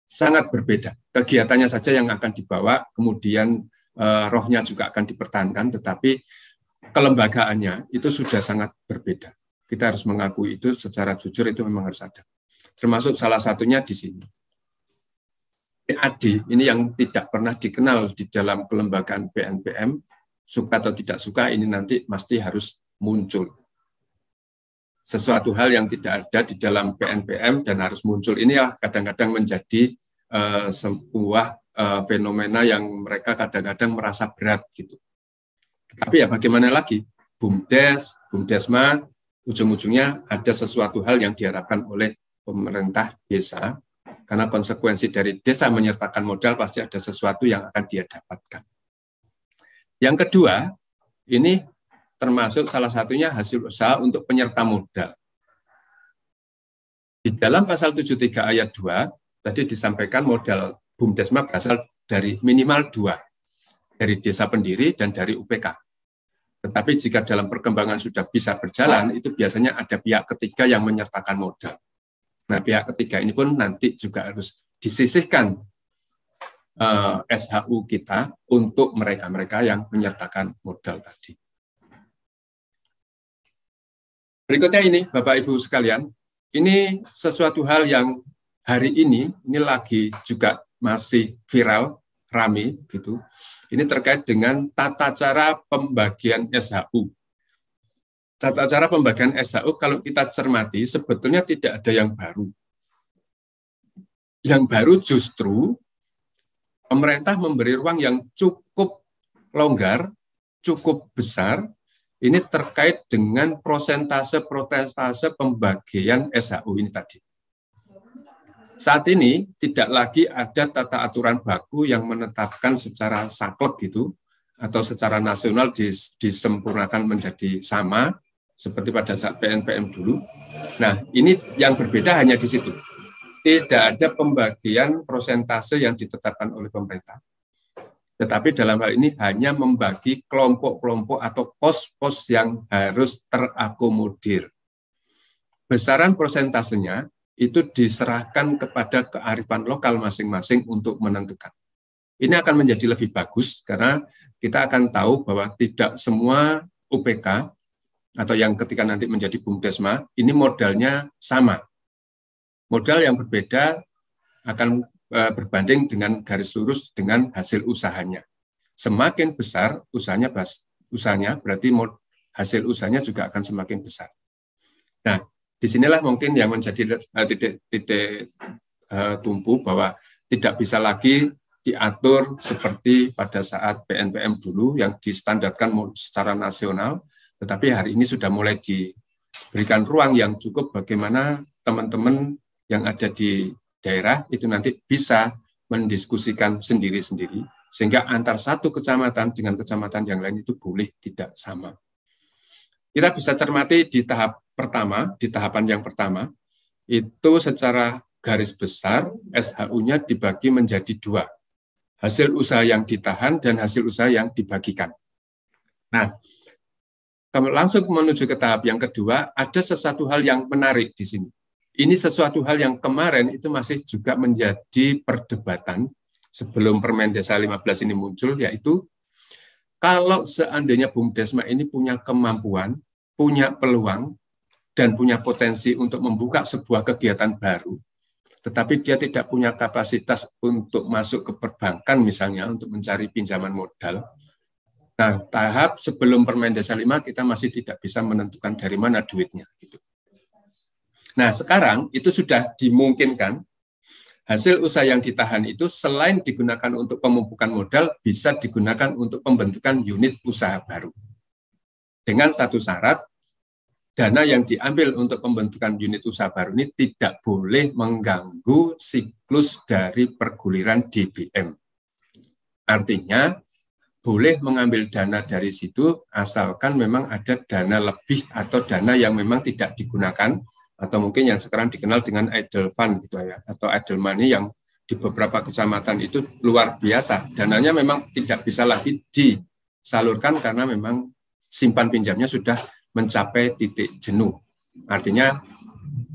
Sangat berbeda. Kegiatannya saja yang akan dibawa, kemudian rohnya juga akan dipertahankan, tetapi kelembagaannya itu sudah sangat berbeda. Kita harus mengakui itu secara jujur, itu memang harus ada. Termasuk salah satunya di sini. PAD ini yang tidak pernah dikenal di dalam kelembagaan BNPM, suka atau tidak suka, ini nanti pasti harus muncul. Sesuatu hal yang tidak ada di dalam BNPM dan harus muncul, ini kadang-kadang menjadi sebuah fenomena yang mereka kadang-kadang merasa berat gitu. Tapi ya bagaimana lagi? BUMDes, BUMDesma, ujung-ujungnya ada sesuatu hal yang diharapkan oleh pemerintah desa, karena konsekuensi dari desa menyertakan modal pasti ada sesuatu yang akan dia dapatkan. Yang kedua, ini termasuk salah satunya hasil usaha untuk penyerta modal. Di dalam pasal 73 ayat 2, tadi disampaikan modal BUMDesma berasal dari minimal 2, dari desa pendiri dan dari UPK. Tetapi jika dalam perkembangan sudah bisa berjalan, itu biasanya ada pihak ketiga yang menyertakan modal. Nah, pihak ketiga ini pun nanti juga harus disisihkan SHU kita untuk mereka-mereka yang menyertakan modal tadi. Berikutnya ini, Bapak Ibu sekalian, ini sesuatu hal yang hari ini lagi juga masih viral, rame gitu. Ini terkait dengan tata cara pembagian SHU. Tata cara pembagian SHU kalau kita cermati sebetulnya tidak ada yang baru. Yang baru justru pemerintah memberi ruang yang cukup longgar, cukup besar, ini terkait dengan persentase pembagian SHU ini tadi. Saat ini tidak lagi ada tata aturan baku yang menetapkan secara saklek gitu, atau secara nasional disempurnakan menjadi sama, seperti pada saat PNPM dulu. Nah, ini yang berbeda hanya di situ. Tidak ada pembagian persentase yang ditetapkan oleh pemerintah. Tetapi dalam hal ini hanya membagi kelompok-kelompok atau pos-pos yang harus terakomodir. Besaran persentasenya itu diserahkan kepada kearifan lokal masing-masing untuk menentukan. Ini akan menjadi lebih bagus karena kita akan tahu bahwa tidak semua UPK atau yang ketika nanti menjadi BUMDesma, ini modalnya sama. Modal yang berbeda akan berbanding dengan garis lurus dengan hasil usahanya. Semakin besar usahanya berarti hasil usahanya juga akan semakin besar. Nah, disinilah mungkin yang menjadi titik tumpu bahwa tidak bisa lagi diatur seperti pada saat PNPM dulu yang distandarkan secara nasional, tetapi hari ini sudah mulai diberikan ruang yang cukup bagaimana teman-teman yang ada di daerah itu nanti bisa mendiskusikan sendiri-sendiri, sehingga antar satu kecamatan dengan kecamatan yang lain itu boleh tidak sama. Kita bisa cermati di tahap pertama, di tahapan yang pertama, itu secara garis besar SHU-nya dibagi menjadi dua. Hasil usaha yang ditahan dan hasil usaha yang dibagikan. Nah, langsung menuju ke tahap yang kedua, ada sesuatu hal yang menarik di sini. Ini sesuatu hal yang kemarin itu masih juga menjadi perdebatan sebelum Permen Desa 15 ini muncul, yaitu kalau seandainya BUMDesma ini punya kemampuan, punya peluang, dan punya potensi untuk membuka sebuah kegiatan baru, tetapi dia tidak punya kapasitas untuk masuk ke perbankan misalnya, untuk mencari pinjaman modal. Nah, tahap sebelum Permen Desa 5 kita masih tidak bisa menentukan dari mana duitnya. Nah, sekarang itu sudah dimungkinkan hasil usaha yang ditahan itu selain digunakan untuk pemupukan modal, bisa digunakan untuk pembentukan unit usaha baru. Dengan satu syarat, dana yang diambil untuk pembentukan unit usaha baru ini tidak boleh mengganggu siklus dari perguliran DBM. Artinya, boleh mengambil dana dari situ asalkan memang ada dana lebih atau dana yang memang tidak digunakan, atau mungkin yang sekarang dikenal dengan idle fund gitu ya, atau idle money yang di beberapa kecamatan itu luar biasa. Dananya memang tidak bisa lagi disalurkan karena memang simpan pinjamnya sudah mencapai titik jenuh. Artinya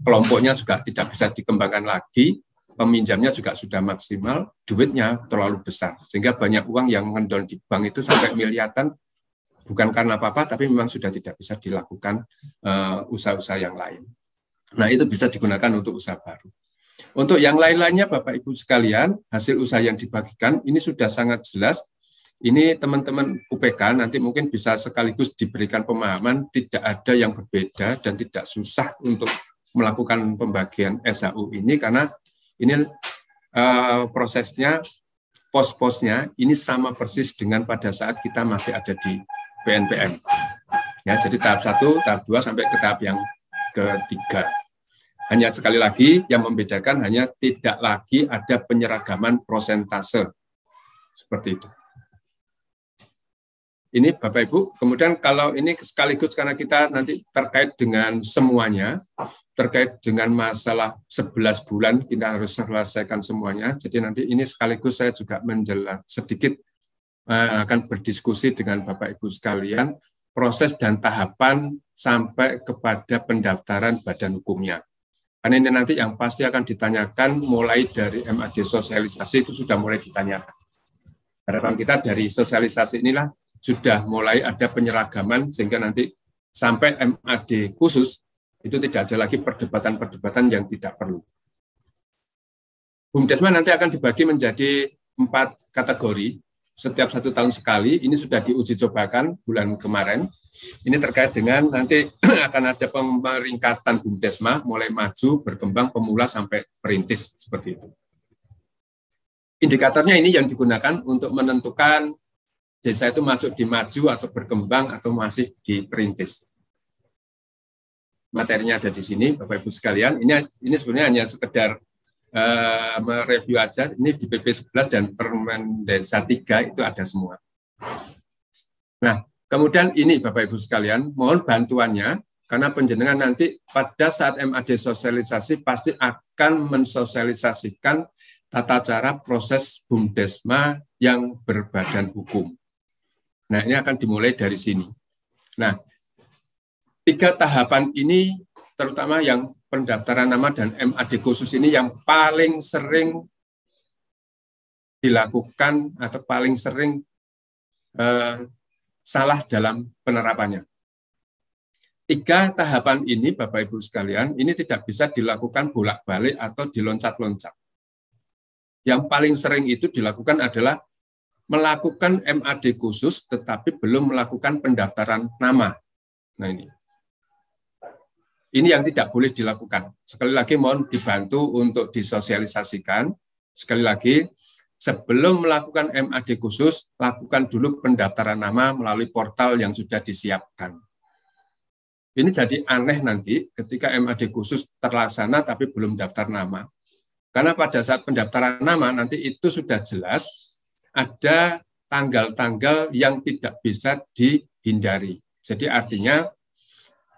kelompoknya juga tidak bisa dikembangkan lagi, peminjamnya juga sudah maksimal, duitnya terlalu besar. Sehingga banyak uang yang ngendon di bank itu sampai miliaran, bukan karena apa-apa, tapi memang sudah tidak bisa dilakukan usaha-usaha yang lain. Nah, itu bisa digunakan untuk usaha baru. Untuk yang lain-lainnya, Bapak Ibu sekalian, hasil usaha yang dibagikan, ini sudah sangat jelas. Ini teman-teman UPK nanti mungkin bisa sekaligus diberikan pemahaman, tidak ada yang berbeda dan tidak susah untuk melakukan pembagian SHU ini, karena ini prosesnya, pos-posnya, ini sama persis dengan pada saat kita masih ada di PNPM. Ya, jadi tahap 1, tahap 2, sampai ke tahap yang ketiga. Hanya sekali lagi yang membedakan hanya tidak lagi ada penyeragaman prosentase. Seperti itu. Ini Bapak Ibu, kemudian kalau ini sekaligus karena kita nanti terkait dengan semuanya, terkait dengan masalah 11 bulan kita harus selesaikan semuanya. Jadi nanti ini sekaligus saya juga sedikit akan berdiskusi dengan Bapak Ibu sekalian proses dan tahapan sampai kepada pendaftaran badan hukumnya. Karena ini nanti yang pasti akan ditanyakan mulai dari MAD sosialisasi itu sudah mulai ditanyakan. Harapan kita dari sosialisasi inilah sudah mulai ada penyeragaman sehingga nanti sampai MAD khusus itu tidak ada lagi perdebatan-perdebatan yang tidak perlu. BUMDesma nanti akan dibagi menjadi 4 kategori. Setiap 1 tahun sekali, ini sudah diuji cobakan bulan kemarin. Ini terkait dengan nanti akan ada pemeringkatan BUMDesma, mulai maju, berkembang, pemula, sampai perintis, seperti itu. Indikatornya ini yang digunakan untuk menentukan desa itu masuk di maju atau berkembang atau masih di perintis. Materinya ada di sini, Bapak Ibu sekalian. Ini sebenarnya hanya sekedar mereview aja. Ini di PP 11 dan Permen Desa 3 itu ada semua. Nah, kemudian ini Bapak Ibu sekalian, mohon bantuannya karena penjenengan nanti pada saat MAD sosialisasi pasti akan mensosialisasikan tata cara proses BUMDesma yang berbadan hukum. Nah, ini akan dimulai dari sini. Nah, 3 tahapan ini terutama yang pendaftaran nama dan MAD khusus ini yang paling sering dilakukan atau paling sering salah dalam penerapannya. 3 tahapan ini, Bapak Ibu sekalian, ini tidak bisa dilakukan bolak-balik atau diloncat-loncat. Yang paling sering itu dilakukan adalah melakukan MAD khusus tetapi belum melakukan pendaftaran nama. Nah, ini yang tidak boleh dilakukan. Sekali lagi mohon dibantu untuk disosialisasikan. Sekali lagi, sebelum melakukan MAD khusus, lakukan dulu pendaftaran nama melalui portal yang sudah disiapkan. Ini jadi aneh nanti ketika MAD khusus terlaksana tapi belum daftar nama. Karena pada saat pendaftaran nama nanti itu sudah jelas ada tanggal-tanggal yang tidak bisa dihindari. Jadi artinya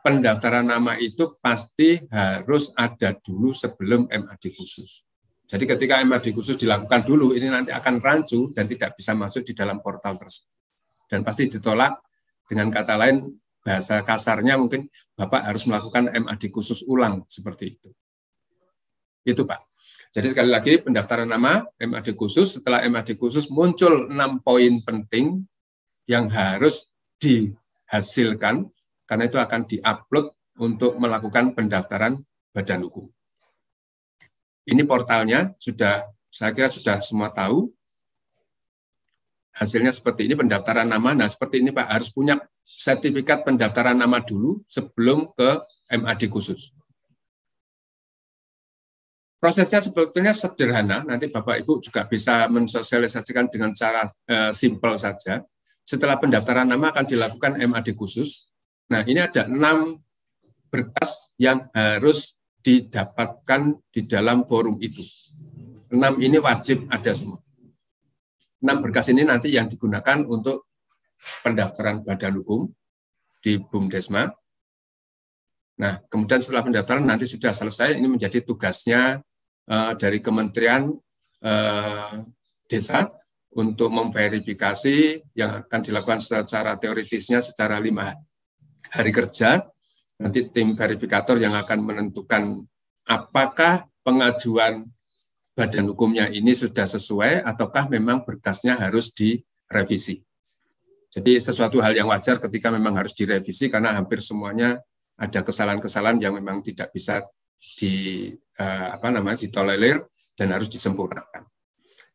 pendaftaran nama itu pasti harus ada dulu sebelum MAD khusus. Jadi ketika MAD khusus dilakukan dulu, ini nanti akan rancu dan tidak bisa masuk di dalam portal tersebut. Dan pasti ditolak, dengan kata lain, bahasa kasarnya mungkin Bapak harus melakukan MAD khusus ulang, seperti itu. Itu Pak. Jadi sekali lagi pendaftaran nama, MAD khusus, setelah MAD khusus muncul 6 poin penting yang harus dihasilkan, karena itu akan diupload untuk melakukan pendaftaran badan hukum. Ini portalnya sudah, saya kira sudah semua tahu. Hasilnya seperti ini, pendaftaran nama. Nah, seperti ini Pak, harus punya sertifikat pendaftaran nama dulu sebelum ke MAD khusus. Prosesnya sebetulnya sederhana, nanti Bapak Ibu juga bisa mensosialisasikan dengan cara simpel saja. Setelah pendaftaran nama akan dilakukan MAD khusus. Nah, ini ada 6 berkas yang harus didapatkan di dalam forum itu. 6 ini wajib ada semua. 6 berkas ini nanti yang digunakan untuk pendaftaran badan hukum di BUMDesma. Nah, kemudian setelah pendaftaran nanti sudah selesai, ini menjadi tugasnya dari Kementerian Desa untuk memverifikasi yang akan dilakukan secara teoritisnya secara 5 hari kerja. Nanti tim verifikator yang akan menentukan apakah pengajuan badan hukumnya ini sudah sesuai ataukah memang berkasnya harus direvisi. Jadi sesuatu hal yang wajar ketika memang harus direvisi karena hampir semuanya ada kesalahan-kesalahan yang memang tidak bisa ditolerir dan harus disempurnakan.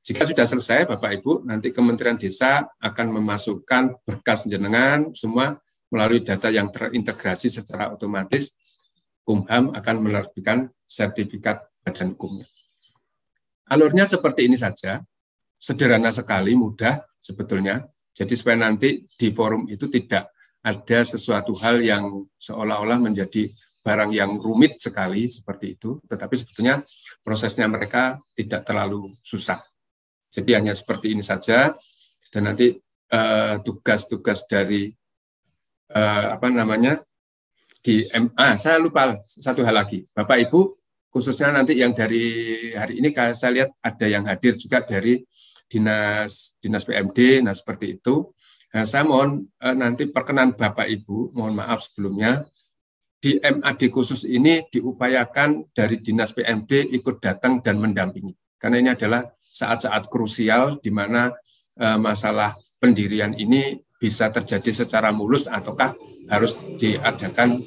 Jika sudah selesai, Bapak Ibu, nanti Kementerian Desa akan memasukkan berkas jenengan semua melalui data yang terintegrasi secara otomatis. Kumham akan menerbitkan sertifikat badan hukumnya. Alurnya seperti ini saja, sederhana sekali, mudah sebetulnya. Jadi supaya nanti di forum itu tidak ada sesuatu hal yang seolah-olah menjadi barang yang rumit sekali seperti itu, tetapi sebetulnya prosesnya mereka tidak terlalu susah. Jadi hanya seperti ini saja, dan nanti tugas-tugas dari di MA, saya lupa satu hal lagi, Bapak Ibu, khususnya nanti yang dari hari ini saya lihat ada yang hadir juga dari dinas PMD, nah seperti itu. Nah, saya mohon nanti perkenan Bapak Ibu, mohon maaf sebelumnya, di MAD khusus ini diupayakan dari dinas PMD ikut datang dan mendampingi. Karena ini adalah saat-saat krusial di mana masalah pendirian ini bisa terjadi secara mulus ataukah harus diadakan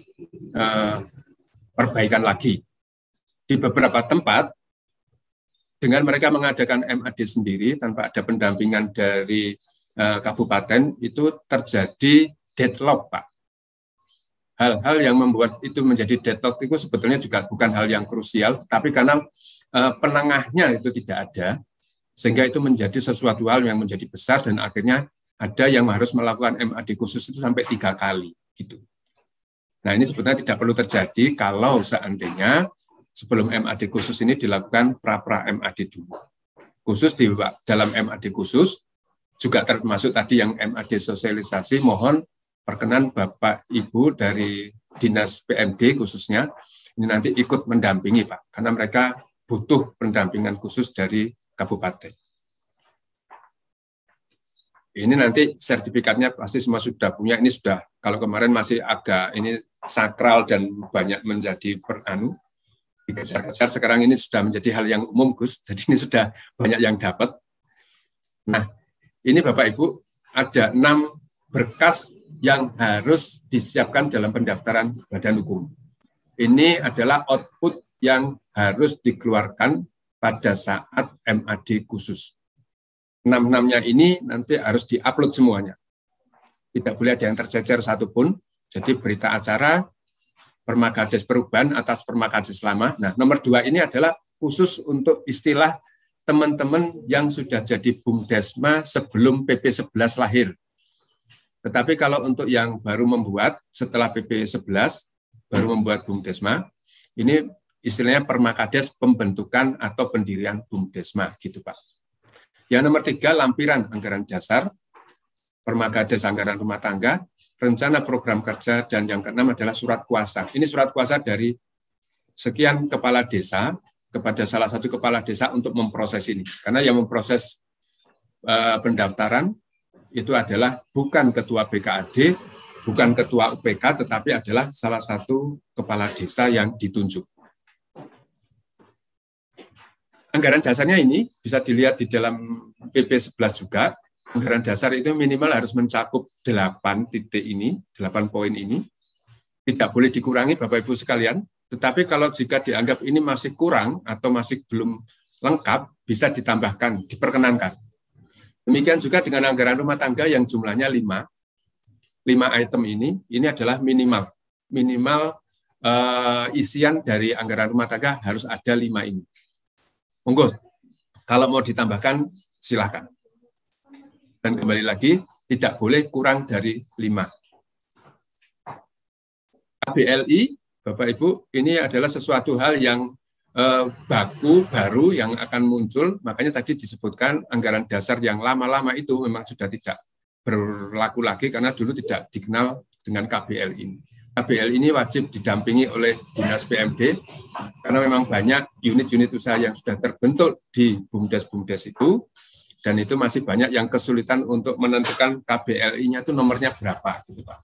perbaikan lagi. Di beberapa tempat, dengan mereka mengadakan MAD sendiri tanpa ada pendampingan dari kabupaten, itu terjadi deadlock, Pak. Hal-hal yang membuat itu menjadi deadlock itu sebetulnya juga bukan hal yang krusial, tapi karena penengahnya itu tidak ada, sehingga itu menjadi sesuatu hal yang menjadi besar dan akhirnya ada yang harus melakukan MAD khusus itu sampai 3 kali. Gitu. Nah, ini sebetulnya tidak perlu terjadi kalau seandainya sebelum MAD khusus ini dilakukan pra-pra MAD dulu. Khusus di dalam MAD khusus, juga termasuk tadi yang MAD sosialisasi, mohon perkenan Bapak Ibu dari Dinas PMD khususnya, ini nanti ikut mendampingi Pak, karena mereka butuh pendampingan khusus dari kabupaten. Ini nanti sertifikatnya pasti semua sudah punya, ini sudah, kalau kemarin masih agak ini sakral dan banyak menjadi dikejar-kejar, sekarang ini sudah menjadi hal yang umum, Gus, jadi ini sudah banyak yang dapat. Nah, ini Bapak Ibu, ada 6 berkas yang harus disiapkan dalam pendaftaran badan hukum. Ini adalah output yang harus dikeluarkan pada saat MAD khusus. 6-6-nya ini nanti harus diupload semuanya. Tidak boleh ada yang tercecer satupun. Jadi berita acara, Permakades perubahan atas Permakades lama. Nah, nomor 2 ini adalah khusus untuk istilah teman-teman yang sudah jadi BUMDesma sebelum PP 11 lahir. Tetapi kalau untuk yang baru membuat setelah PP 11, baru membuat BUMDesma, ini istilahnya Permakades pembentukan atau pendirian BUMDesma, gitu Pak. Yang nomor 3, lampiran anggaran dasar, Permakades anggaran rumah tangga, rencana program kerja, dan yang keenam adalah surat kuasa. Ini surat kuasa dari sekian kepala desa kepada salah satu kepala desa untuk memproses ini. Karena yang memproses pendaftaran itu adalah bukan ketua BKAD, bukan ketua UPK, tetapi adalah salah satu kepala desa yang ditunjuk. Anggaran dasarnya ini bisa dilihat di dalam PP 11 juga. Anggaran dasar itu minimal harus mencakup 8 titik ini, 8 poin ini. Tidak boleh dikurangi Bapak Ibu sekalian. Tetapi kalau jika dianggap ini masih kurang atau masih belum lengkap, bisa ditambahkan, diperkenankan. Demikian juga dengan anggaran rumah tangga yang jumlahnya 5 item ini adalah minimal isian dari anggaran rumah tangga harus ada 5 ini. Monggo, kalau mau ditambahkan silakan. Dan kembali lagi, tidak boleh kurang dari 5. KBLI, Bapak Ibu, ini adalah sesuatu hal yang baru yang akan muncul. Makanya tadi disebutkan anggaran dasar yang lama-lama itu memang sudah tidak berlaku lagi karena dulu tidak dikenal dengan KBL ini. KBL ini wajib didampingi oleh Dinas PMD karena memang banyak unit-unit usaha yang sudah terbentuk di BUMDes-BUMDes itu, dan itu masih banyak yang kesulitan untuk menentukan KBLI-nya itu nomornya berapa, gitu Pak.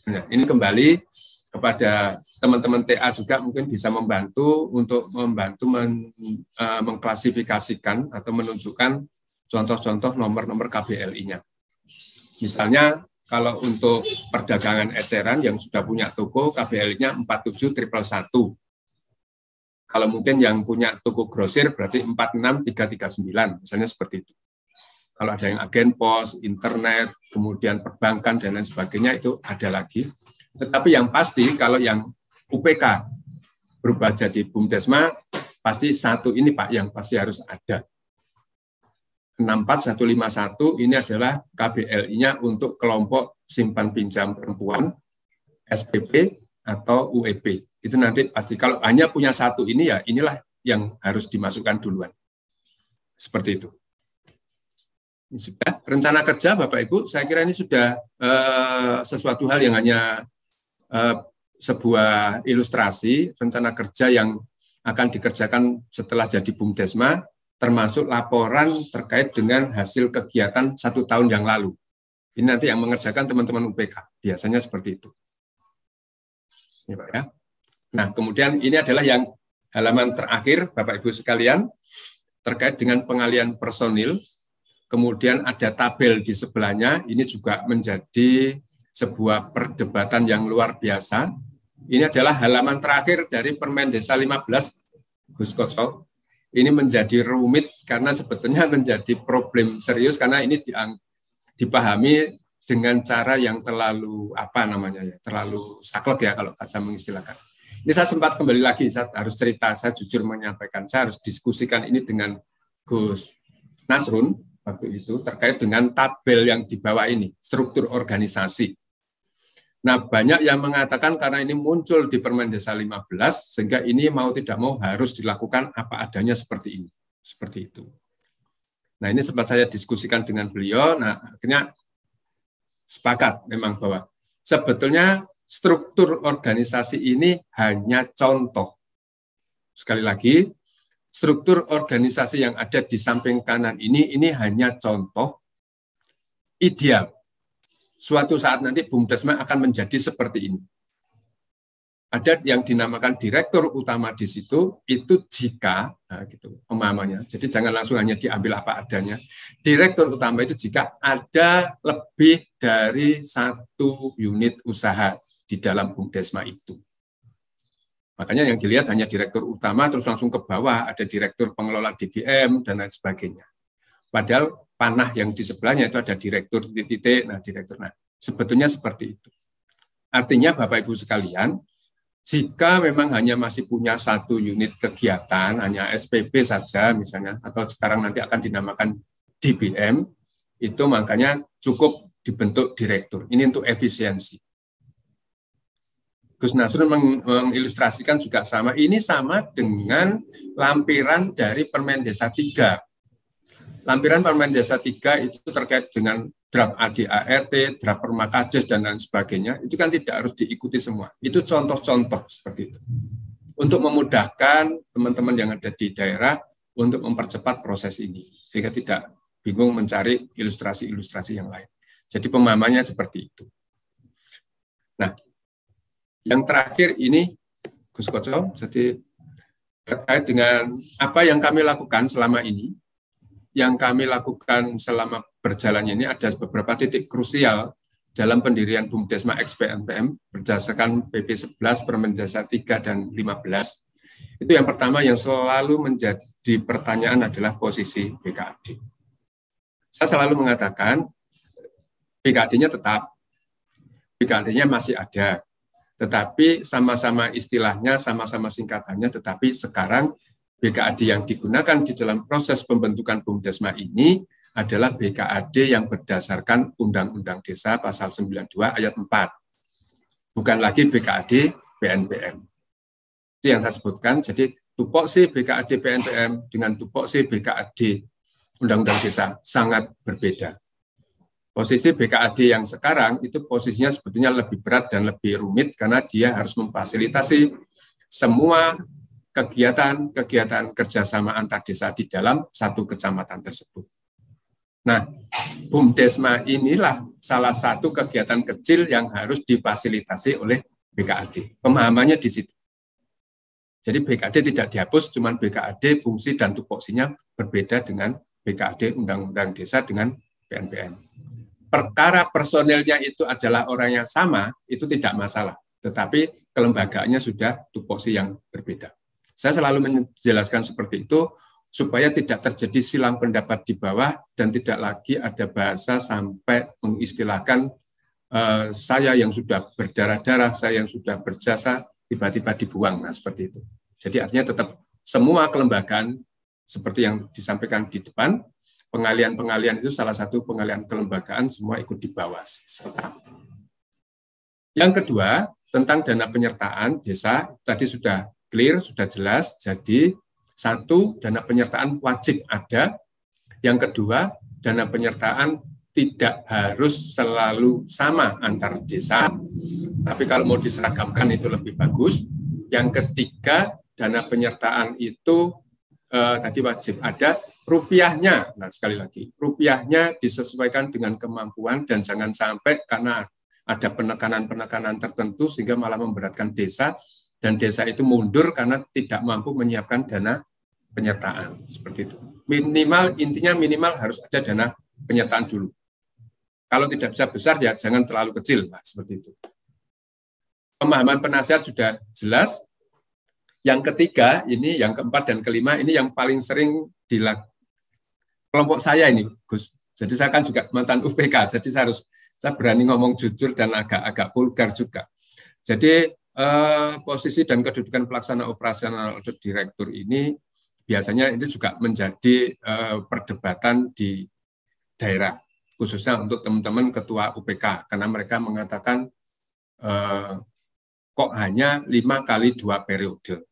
Nah, ini kembali kepada teman-teman TA juga mungkin bisa membantu untuk mengklasifikasikan atau menunjukkan contoh-contoh nomor-nomor KBLI-nya. Misalnya kalau untuk perdagangan eceran yang sudah punya toko, KBLI-nya 47111. Kalau mungkin yang punya toko grosir berarti 46339, misalnya seperti itu. Kalau ada yang agen pos, internet, kemudian perbankan dan lain sebagainya itu ada lagi. Tetapi yang pasti kalau yang UPK berubah jadi BUMDesma, pasti satu ini Pak yang pasti harus ada. 64151 ini adalah KBLI-nya untuk kelompok simpan pinjam perempuan, SPP atau UEP. Itu nanti pasti kalau hanya punya satu ini ya inilah yang harus dimasukkan duluan. Seperti itu. Ini sudah rencana kerja Bapak Ibu, saya kira ini sudah sesuatu hal yang hanya sebuah ilustrasi rencana kerja yang akan dikerjakan setelah jadi BUMDesma, termasuk laporan terkait dengan hasil kegiatan 1 tahun yang lalu. Ini nanti yang mengerjakan teman-teman UPK, biasanya seperti itu. Ini Pak ya. Nah, kemudian ini adalah yang halaman terakhir, Bapak Ibu sekalian, terkait dengan pengalian personil. Kemudian ada tabel di sebelahnya, ini juga menjadi sebuah perdebatan yang luar biasa. Ini adalah halaman terakhir dari Permen Desa 15, Gus Koco. Ini menjadi rumit karena sebetulnya menjadi problem serius karena ini dipahami dengan cara yang terlalu terlalu saklek ya kalau saya mengistilahkan. Ini saya sempat kembali lagi, saya harus cerita, saya jujur menyampaikan, saya harus diskusikan ini dengan Gus Nasrun waktu itu terkait dengan tabel yang di bawah ini, struktur organisasi. Nah, banyak yang mengatakan karena ini muncul di Permen Desa 15, sehingga ini mau tidak mau harus dilakukan apa adanya seperti ini. Seperti itu. Nah, ini sempat saya diskusikan dengan beliau, nah akhirnya sepakat memang bahwa sebetulnya struktur organisasi ini hanya contoh. Sekali lagi, struktur organisasi yang ada di samping kanan ini hanya contoh ideal. Suatu saat nanti BUMDesma akan menjadi seperti ini. Ada yang dinamakan direktur utama di situ, itu jika, nah gitu pemahamannya, jadi jangan langsung hanya diambil apa adanya. Direktur utama itu jika ada lebih dari 1 unit usaha di dalam BUMDesma itu. Makanya yang dilihat hanya direktur utama, terus langsung ke bawah, ada direktur pengelola DBM, dan lain sebagainya. Padahal panah yang di sebelahnya itu ada direktur titik-titik, nah direktur. Nah, sebetulnya seperti itu. Artinya Bapak Ibu sekalian, jika memang hanya masih punya 1 unit kegiatan, hanya SPP saja misalnya, atau sekarang nanti akan dinamakan DBM, itu makanya cukup dibentuk direktur. Ini untuk efisiensi. Gus Nasrun mengilustrasikan juga sama. Ini sama dengan lampiran dari Permen Desa 3. Lampiran Permen Desa 3 itu terkait dengan draft ADART, draft Permakades, dan lain sebagainya. Itu kan tidak harus diikuti semua. Itu contoh-contoh seperti itu. Untuk memudahkan teman-teman yang ada di daerah untuk mempercepat proses ini. Sehingga tidak bingung mencari ilustrasi-ilustrasi yang lain. Jadi pemahamannya seperti itu. Nah, yang terakhir ini, Gus Koco, jadi terkait dengan apa yang kami lakukan selama ini. Yang kami lakukan selama berjalannya ini ada beberapa titik krusial dalam pendirian BUMDesma XPNPM berdasarkan PP 11, Permen Desa 3 dan 15. Itu yang pertama yang selalu menjadi pertanyaan adalah posisi BKAD. Saya selalu mengatakan BKAD-nya tetap, BKAD-nya masih ada, tetapi sama-sama istilahnya, sama-sama singkatannya, tetapi sekarang BKAD yang digunakan di dalam proses pembentukan BUMDesma ini adalah BKAD yang berdasarkan Undang-Undang Desa Pasal 92 Ayat 4. Bukan lagi BKAD PNPM. Itu yang saya sebutkan. Jadi tupoksi BKAD PNPM dengan tupoksi BKAD Undang-Undang Desa sangat berbeda. Posisi BKAD yang sekarang itu posisinya sebetulnya lebih berat dan lebih rumit karena dia harus memfasilitasi semua kegiatan kerjasama antar desa di dalam satu kecamatan tersebut. Nah, BUMDesma inilah salah satu kegiatan kecil yang harus difasilitasi oleh BKAD. Pemahamannya di situ. Jadi BKAD tidak dihapus, cuman BKAD fungsi dan tupoksinya berbeda dengan BKAD Undang-Undang Desa dengan PNPM. Perkara personelnya itu adalah orang yang sama, itu tidak masalah. Tetapi kelembagaannya sudah tupoksi yang berbeda. Saya selalu menjelaskan seperti itu, supaya tidak terjadi silang pendapat di bawah dan tidak lagi ada bahasa sampai mengistilahkan saya yang sudah berdarah-darah, saya yang sudah berjasa, tiba-tiba dibuang. Nah, seperti itu. Jadi artinya tetap semua kelembagaan seperti yang disampaikan di depan, pengalian-pengalian itu salah satu pengalian kelembagaan, semua ikut di bawah. Yang kedua, tentang dana penyertaan desa, tadi sudah clear, sudah jelas. Jadi, satu, dana penyertaan wajib ada. Yang kedua, dana penyertaan tidak harus selalu sama antar desa, tapi kalau mau diseragamkan itu lebih bagus. Yang ketiga, dana penyertaan itu tadi wajib ada, rupiahnya, nah sekali lagi, rupiahnya disesuaikan dengan kemampuan dan jangan sampai karena ada penekanan-penekanan tertentu sehingga malah memberatkan desa, dan desa itu mundur karena tidak mampu menyiapkan dana penyertaan. Seperti itu. Intinya minimal harus ada dana penyertaan dulu. Kalau tidak bisa besar, ya jangan terlalu kecil. Nah, seperti itu. Pemahaman penasihat sudah jelas. Yang ketiga, ini yang keempat dan kelima, ini yang paling sering dilakukan kelompok saya ini, Gus. Jadi saya kan juga mantan UPK, jadi saya berani ngomong jujur dan agak vulgar juga. Jadi posisi dan kedudukan pelaksana operasional atau direktur ini biasanya itu juga menjadi perdebatan di daerah, khususnya untuk teman-teman ketua UPK, karena mereka mengatakan kok hanya 5 kali 2 periode.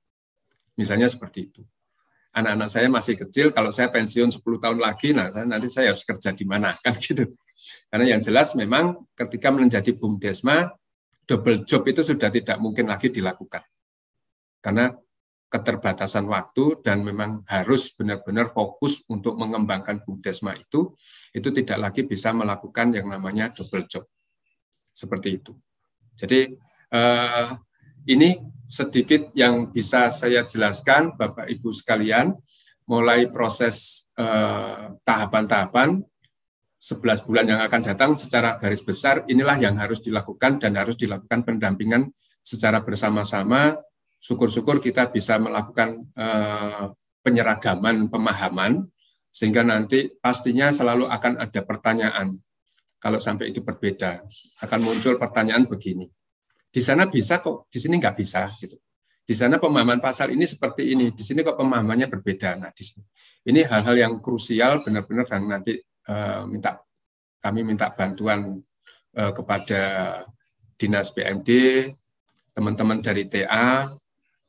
Misalnya seperti itu. Anak-anak saya masih kecil, kalau saya pensiun 10 tahun lagi, nah nanti saya harus kerja di mana, kan gitu. Karena yang jelas memang ketika menjadi BUMDesma, double job itu sudah tidak mungkin lagi dilakukan. Karena keterbatasan waktu dan memang harus benar-benar fokus untuk mengembangkan BUMDesma itu tidak lagi bisa melakukan yang namanya double job. Seperti itu. Jadi ini sedikit yang bisa saya jelaskan, Bapak Ibu sekalian, mulai proses tahapan-tahapan 11 bulan yang akan datang secara garis besar, inilah yang harus dilakukan dan harus dilakukan pendampingan secara bersama-sama. Syukur-syukur kita bisa melakukan penyeragaman pemahaman, sehingga nanti pastinya selalu akan ada pertanyaan. Kalau sampai itu berbeda, akan muncul pertanyaan begini. Di sana bisa kok, di sini nggak bisa. Gitu. Di sana pemahaman pasal ini seperti ini, di sini kok pemahamannya berbeda. Nah, di sini. Ini hal-hal yang krusial benar-benar yang nanti kami minta bantuan kepada Dinas BMD, teman-teman dari TA,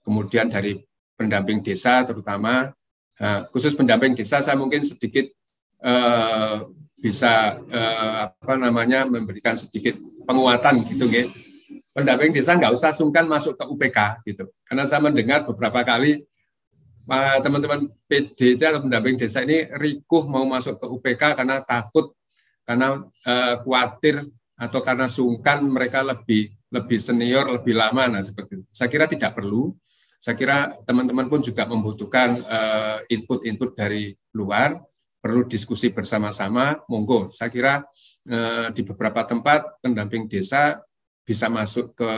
kemudian dari pendamping desa terutama, khusus pendamping desa saya mungkin sedikit bisa memberikan sedikit penguatan gitu, nggih. Pendamping desa nggak usah sungkan masuk ke UPK gitu, karena saya mendengar beberapa kali teman-teman PDT atau pendamping desa ini rikuh mau masuk ke UPK karena takut, karena khawatir atau karena sungkan mereka lebih senior, lebih lama. Nah, seperti itu. Saya kira tidak perlu. Saya kira teman-teman pun juga membutuhkan input-input dari luar, perlu diskusi bersama-sama. Monggo. Saya kira di beberapa tempat pendamping desa bisa masuk ke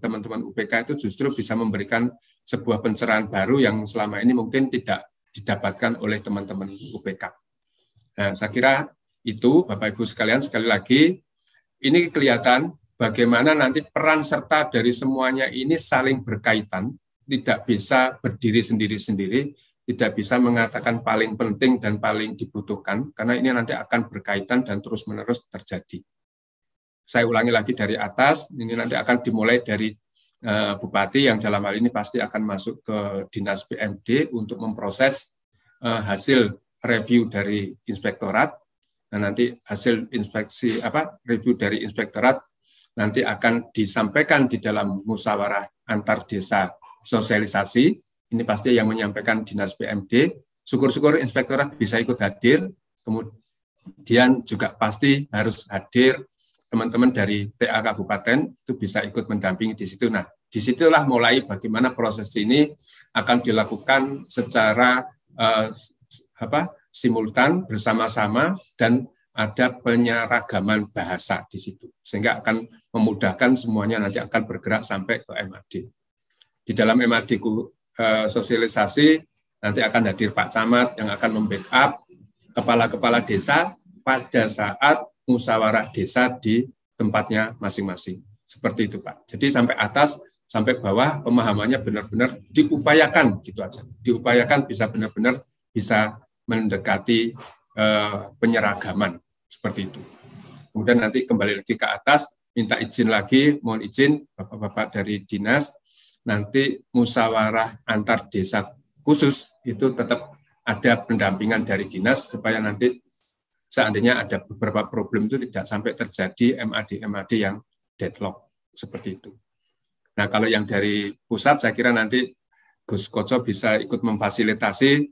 teman-teman UPK itu justru bisa memberikan sebuah pencerahan baru yang selama ini mungkin tidak didapatkan oleh teman-teman UPK. Nah, saya kira itu, Bapak Ibu sekalian, sekali lagi, ini kelihatan bagaimana nanti peran serta dari semuanya ini saling berkaitan, tidak bisa berdiri sendiri-sendiri, tidak bisa mengatakan paling penting dan paling dibutuhkan, karena ini nanti akan berkaitan dan terus-menerus terjadi. Saya ulangi lagi dari atas, ini nanti akan dimulai dari Bupati yang dalam hal ini pasti akan masuk ke Dinas PMD untuk memproses hasil review dari inspektorat. Nah, nanti hasil inspeksi review dari inspektorat nanti akan disampaikan di dalam musyawarah antar desa sosialisasi. Ini pasti yang menyampaikan Dinas PMD. Syukur-syukur inspektorat bisa ikut hadir. Kemudian juga pasti harus hadir teman-teman dari TA Kabupaten, itu bisa ikut mendampingi di situ. Nah, disitulah mulai bagaimana proses ini akan dilakukan secara simultan bersama-sama dan ada penyeragaman bahasa di situ, sehingga akan memudahkan semuanya nanti akan bergerak sampai ke MAD. Di dalam MAD sosialisasi nanti akan hadir Pak Camat yang akan membackup kepala-kepala desa pada saat musyawarah desa di tempatnya masing-masing. Seperti itu, Pak. Jadi sampai atas, sampai bawah pemahamannya benar-benar diupayakan gitu aja. Diupayakan bisa benar-benar bisa mendekati penyeragaman seperti itu. Kemudian nanti kembali lagi ke atas, minta izin lagi, mohon izin Bapak-bapak dari dinas, nanti musyawarah antar desa khusus itu tetap ada pendampingan dari dinas supaya nanti seandainya ada beberapa problem itu tidak sampai terjadi MAD-MAD yang deadlock seperti itu. Nah, kalau yang dari pusat saya kira nanti Gus Koco bisa ikut memfasilitasi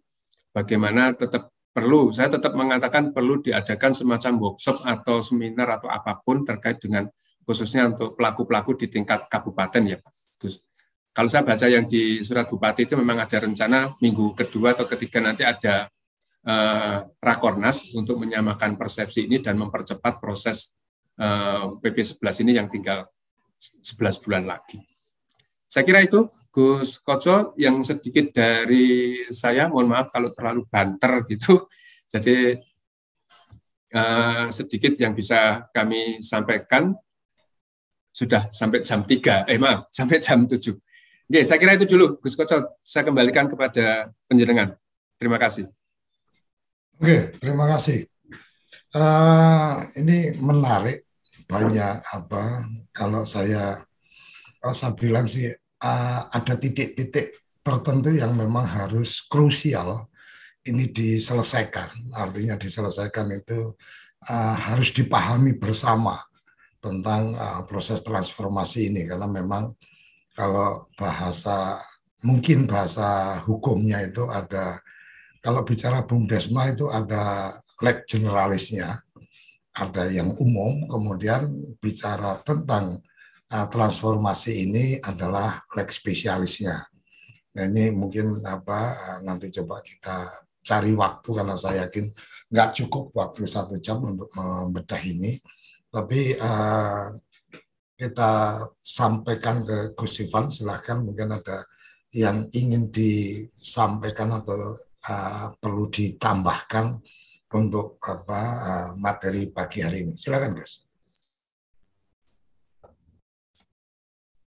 bagaimana saya tetap mengatakan perlu diadakan semacam workshop atau seminar atau apapun terkait dengan khususnya untuk pelaku-pelaku di tingkat kabupaten ya Pak Gus. Kalau saya baca yang di surat Bupati itu memang ada rencana minggu kedua atau ketiga nanti ada Rakornas untuk menyamakan persepsi ini dan mempercepat proses PP 11 ini yang tinggal 11 bulan lagi. Saya kira itu, Gus Koco, yang sedikit dari saya, mohon maaf kalau terlalu banter gitu, jadi sedikit yang bisa kami sampaikan, sudah sampai jam 3, sampai jam 7. Oke, saya kira itu dulu, Gus Koco, saya kembalikan kepada penjenengan. Terima kasih. Oke, terima kasih. Ini menarik, banyak kalau saya bilang sih ada titik-titik tertentu yang memang harus krusial ini diselesaikan. Artinya diselesaikan itu harus dipahami bersama tentang proses transformasi ini, karena memang kalau mungkin bahasa hukumnya itu ada, kalau bicara BUMDesma itu ada leg generalisnya, ada yang umum, kemudian bicara tentang transformasi ini adalah leg spesialisnya. Nah, ini mungkin nanti coba kita cari waktu, karena saya yakin nggak cukup waktu 1 jam untuk membedah ini, tapi kita sampaikan ke Gus Ivan, silahkan mungkin ada yang ingin disampaikan atau perlu ditambahkan untuk materi pagi hari ini. Silakan, Gus.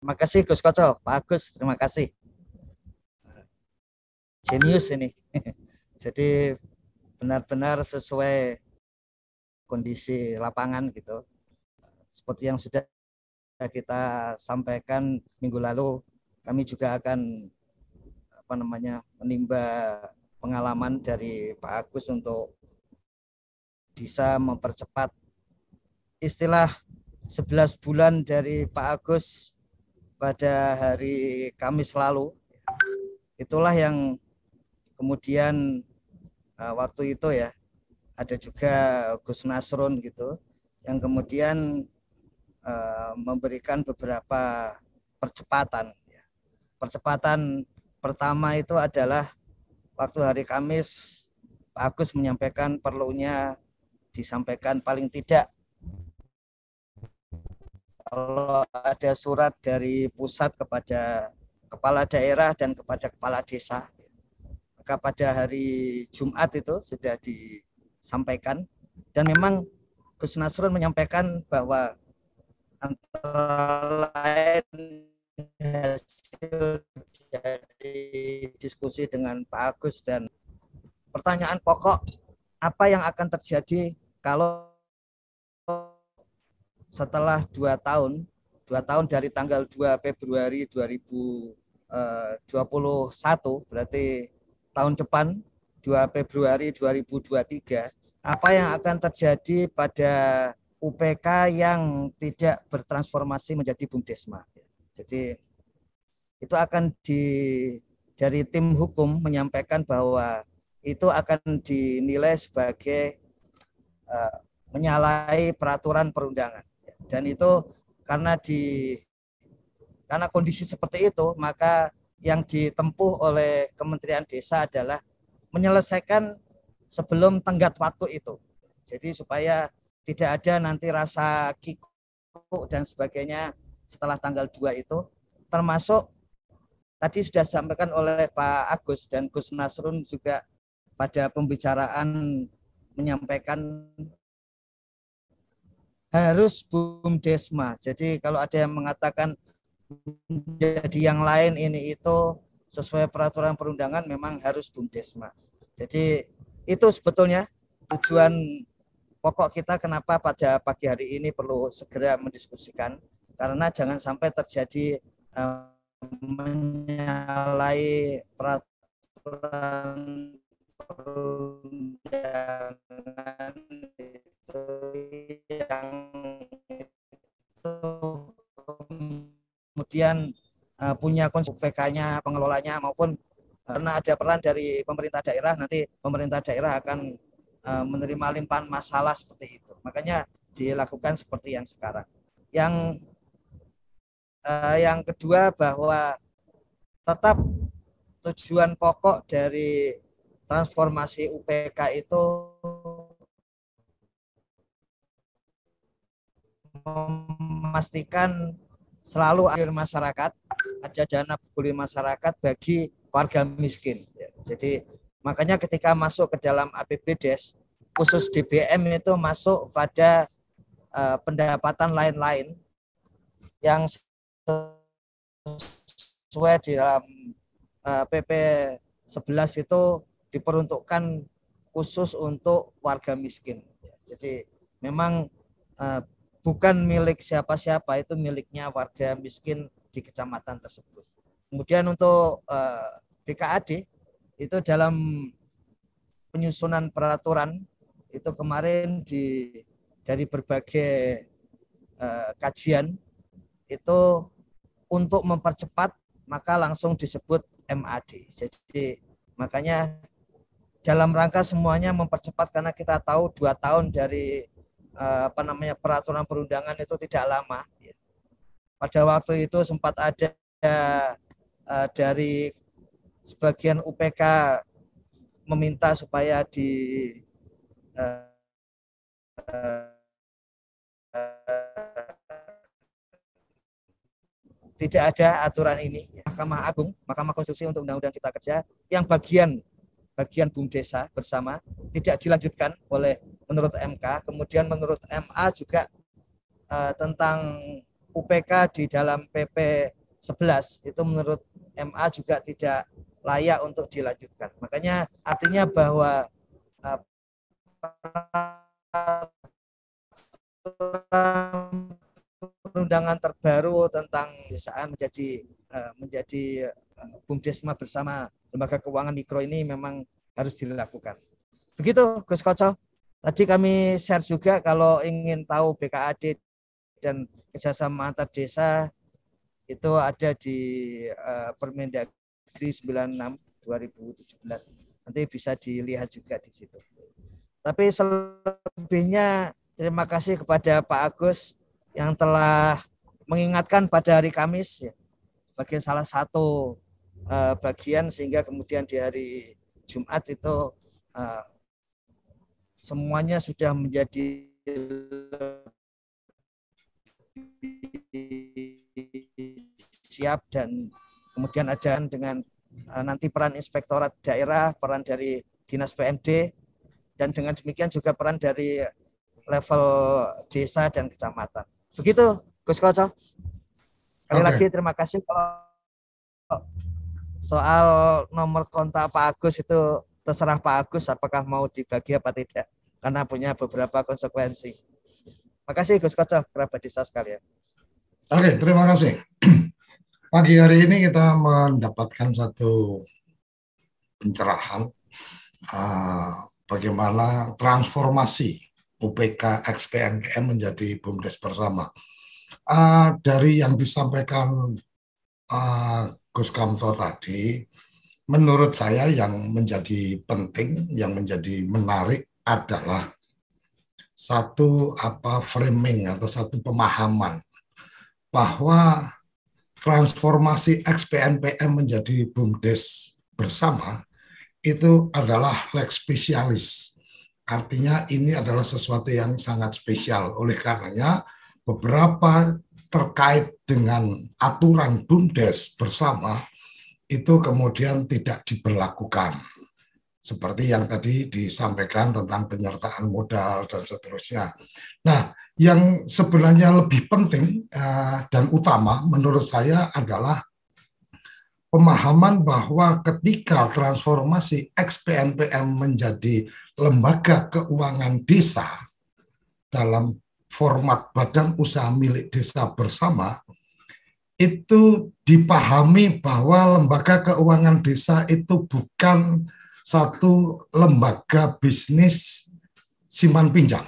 Terima kasih Gus Koco, Pak Agus, terima kasih. Jenius ini. Jadi benar-benar sesuai kondisi lapangan gitu. Seperti yang sudah kita sampaikan minggu lalu, kami juga akan menimba pengalaman dari Pak Agus untuk bisa mempercepat istilah 11 bulan dari Pak Agus pada hari Kamis lalu. Itulah yang kemudian waktu itu ya ada juga Gus Nasrun gitu yang kemudian memberikan beberapa percepatan. Percepatan pertama itu adalah waktu hari Kamis Pak Agus menyampaikan perlunya disampaikan paling tidak kalau ada surat dari pusat kepada kepala daerah dan kepada kepala desa. Maka pada hari Jumat itu sudah disampaikan dan memang Gus Nasrun menyampaikan bahwa antara lain hasil dari diskusi dengan Pak Agus dan pertanyaan pokok, apa yang akan terjadi kalau setelah 2 tahun dari tanggal 2 Februari 2021, berarti tahun depan 2 Februari 2023, apa yang akan terjadi pada UPK yang tidak bertransformasi menjadi BUMDesma. Jadi itu akan dari tim hukum menyampaikan bahwa itu akan dinilai sebagai menyalahi peraturan perundangan. Dan itu karena kondisi seperti itu, maka yang ditempuh oleh Kementerian Desa adalah menyelesaikan sebelum tenggat waktu itu. Jadi supaya tidak ada nanti rasa kikuk dan sebagainya setelah tanggal 2 itu, termasuk tadi sudah disampaikan oleh Pak Agus dan Gus Nasrun juga pada pembicaraan menyampaikan harus BUMDesma. Jadi kalau ada yang mengatakan jadi yang lain ini itu sesuai peraturan perundangan, memang harus BUMDesma. Jadi itu sebetulnya tujuan pokok kita kenapa pada pagi hari ini perlu segera mendiskusikan, karena jangan sampai terjadi menyalahi peraturan perundangan itu yang kemudian punya konsep PK-nya, pengelolanya, maupun karena ada peran dari pemerintah daerah, nanti pemerintah daerah akan menerima limpahan masalah seperti itu. Makanya dilakukan seperti yang sekarang. Yang kedua, bahwa tetap tujuan pokok dari transformasi UPK itu memastikan selalu akhir masyarakat, ada dana peduli masyarakat bagi warga miskin. Jadi makanya ketika masuk ke dalam APBDes, khusus DBM itu masuk pada pendapatan lain-lain yang sesuai di dalam PP 11 itu diperuntukkan khusus untuk warga miskin. Jadi memang bukan milik siapa-siapa, itu miliknya warga miskin di kecamatan tersebut. Kemudian untuk BKAD itu dalam penyusunan peraturan itu kemarin dari berbagai kajian itu untuk mempercepat maka langsung disebut MAD. Jadi makanya dalam rangka semuanya mempercepat, karena kita tahu 2 tahun dari peraturan perundangan itu tidak lama. Pada waktu itu sempat ada dari sebagian UPK meminta supaya tidak ada aturan ini. Mahkamah Agung, Mahkamah Konstitusi untuk Undang-Undang Cipta Kerja yang bagian BUMDesa bersama tidak dilanjutkan menurut MK. Kemudian menurut MA juga tentang UPK di dalam PP 11 itu menurut MA juga tidak layak untuk dilanjutkan. Makanya artinya bahwa perundangan terbaru tentang desaan menjadi BUMDesma bersama lembaga keuangan mikro ini memang harus dilakukan. Begitu Gus Koco. Tadi kami share juga kalau ingin tahu BKAD dan kerjasama antar desa itu ada di Permendagri 96 2017. Nanti bisa dilihat juga di situ. Tapi selebihnya terima kasih kepada Pak Agus yang telah mengingatkan pada hari Kamis ya, sebagai salah satu bagian, sehingga kemudian di hari Jumat itu semuanya sudah menjadi siap, dan kemudian ada dengan nanti peran inspektorat daerah, peran dari dinas PMD, dan dengan demikian juga peran dari level desa dan kecamatan. Begitu Gus Koco. Sekali lagi terima kasih. Kalau soal nomor kontak Pak Agus itu terserah Pak Agus apakah mau dibagi apa tidak, karena punya beberapa konsekuensi. Makasih Gus Koco, kerabat desa sekalian. Oke, terima kasih. Pagi hari ini kita mendapatkan satu pencerahan bagaimana transformasi UPK XPNPM menjadi BUMDes bersama. Dari yang disampaikan Gus Kamto tadi, menurut saya yang menjadi penting, yang menjadi menarik adalah satu framing atau satu pemahaman bahwa transformasi XPNPM menjadi BUMDes bersama itu adalah lex specialis. Artinya ini adalah sesuatu yang sangat spesial. Oleh karenanya beberapa terkait dengan aturan BUMDes bersama itu kemudian tidak diberlakukan. Seperti yang tadi disampaikan tentang penyertaan modal dan seterusnya. Nah, yang sebenarnya lebih penting dan utama menurut saya adalah pemahaman bahwa ketika transformasi XPNPM menjadi lembaga keuangan desa dalam format badan usaha milik desa bersama, itu dipahami bahwa lembaga keuangan desa itu bukan satu lembaga bisnis simpan pinjam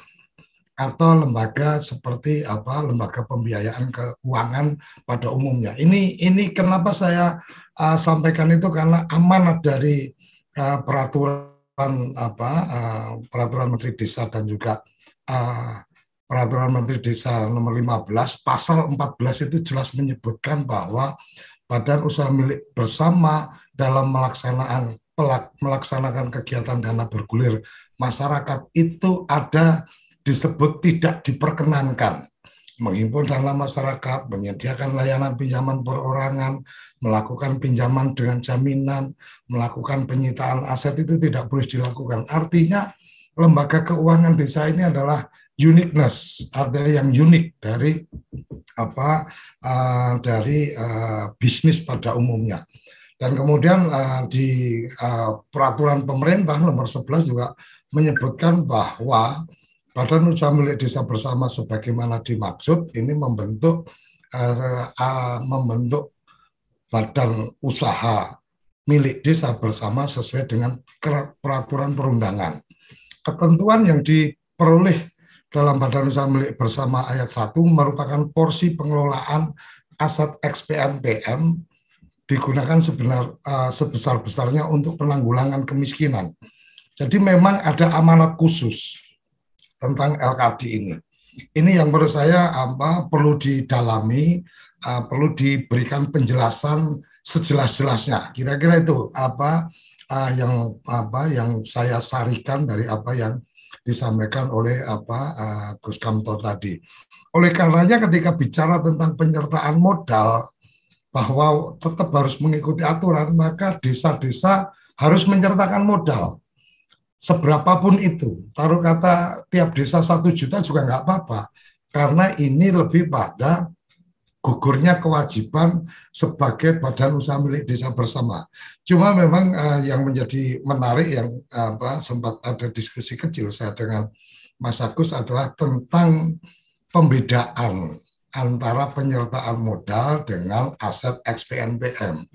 atau lembaga seperti lembaga pembiayaan keuangan pada umumnya. Ini kenapa saya sampaikan itu, karena amanat dari peraturan Menteri Desa dan juga Peraturan Menteri Desa nomor 15, pasal 14 itu jelas menyebutkan bahwa badan usaha milik bersama dalam melaksanakan kegiatan dana bergulir masyarakat itu ada disebut tidak diperkenankan menghimpun dana masyarakat, menyediakan layanan pinjaman perorangan, melakukan pinjaman dengan jaminan, melakukan penyitaan aset itu tidak boleh dilakukan. Artinya lembaga keuangan desa ini adalah uniqueness, ada yang unik dari bisnis pada umumnya. Dan kemudian di peraturan pemerintah nomor 11 juga menyebutkan bahwa badan usaha milik desa bersama sebagaimana dimaksud ini membentuk badan usaha milik desa bersama sesuai dengan peraturan perundangan. Ketentuan yang diperoleh dalam badan usaha milik bersama ayat 1 merupakan porsi pengelolaan aset XPNPM digunakan sebesar-besarnya untuk penanggulangan kemiskinan. Jadi memang ada amanat khusus tentang LKD ini. Ini yang menurut saya perlu didalami, perlu diberikan penjelasan sejelas-jelasnya. Kira-kira itu yang saya sarikan dari apa yang disampaikan oleh Gus Kamto tadi. Oleh karenanya ketika bicara tentang penyertaan modal, bahwa tetap harus mengikuti aturan, maka desa-desa harus menyertakan modal. Seberapapun itu, taruh kata tiap desa 1 juta juga nggak apa-apa, karena ini lebih pada gugurnya kewajiban sebagai badan usaha milik desa bersama. Cuma memang yang menjadi menarik yang sempat ada diskusi kecil saya dengan Mas Agus adalah tentang pembedaan antara penyertaan modal dengan aset XPNPM.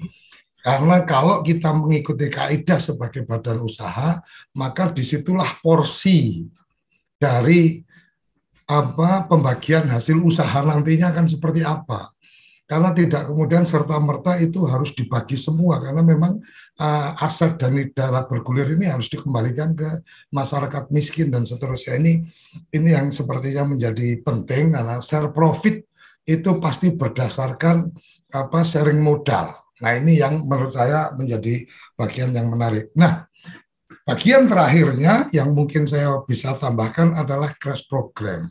Karena kalau kita mengikuti kaidah sebagai badan usaha, maka disitulah porsi dari pembagian hasil usaha nantinya akan seperti apa. Karena tidak kemudian serta-merta itu harus dibagi semua, karena memang aset dari dana bergulir ini harus dikembalikan ke masyarakat miskin dan seterusnya. Ini yang sepertinya menjadi penting, karena share profit itu pasti berdasarkan sharing modal. Nah, ini yang menurut saya menjadi bagian yang menarik. Nah, bagian terakhirnya yang mungkin saya bisa tambahkan adalah crash program.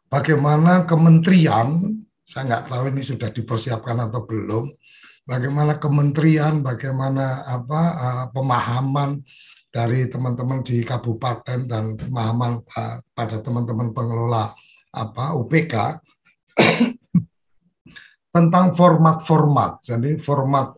Bagaimana kementerian, saya nggak tahu ini sudah dipersiapkan atau belum, bagaimana kementerian, bagaimana pemahaman dari teman-teman di kabupaten dan pemahaman pada teman-teman pengelola UPK tentang format-format. Jadi format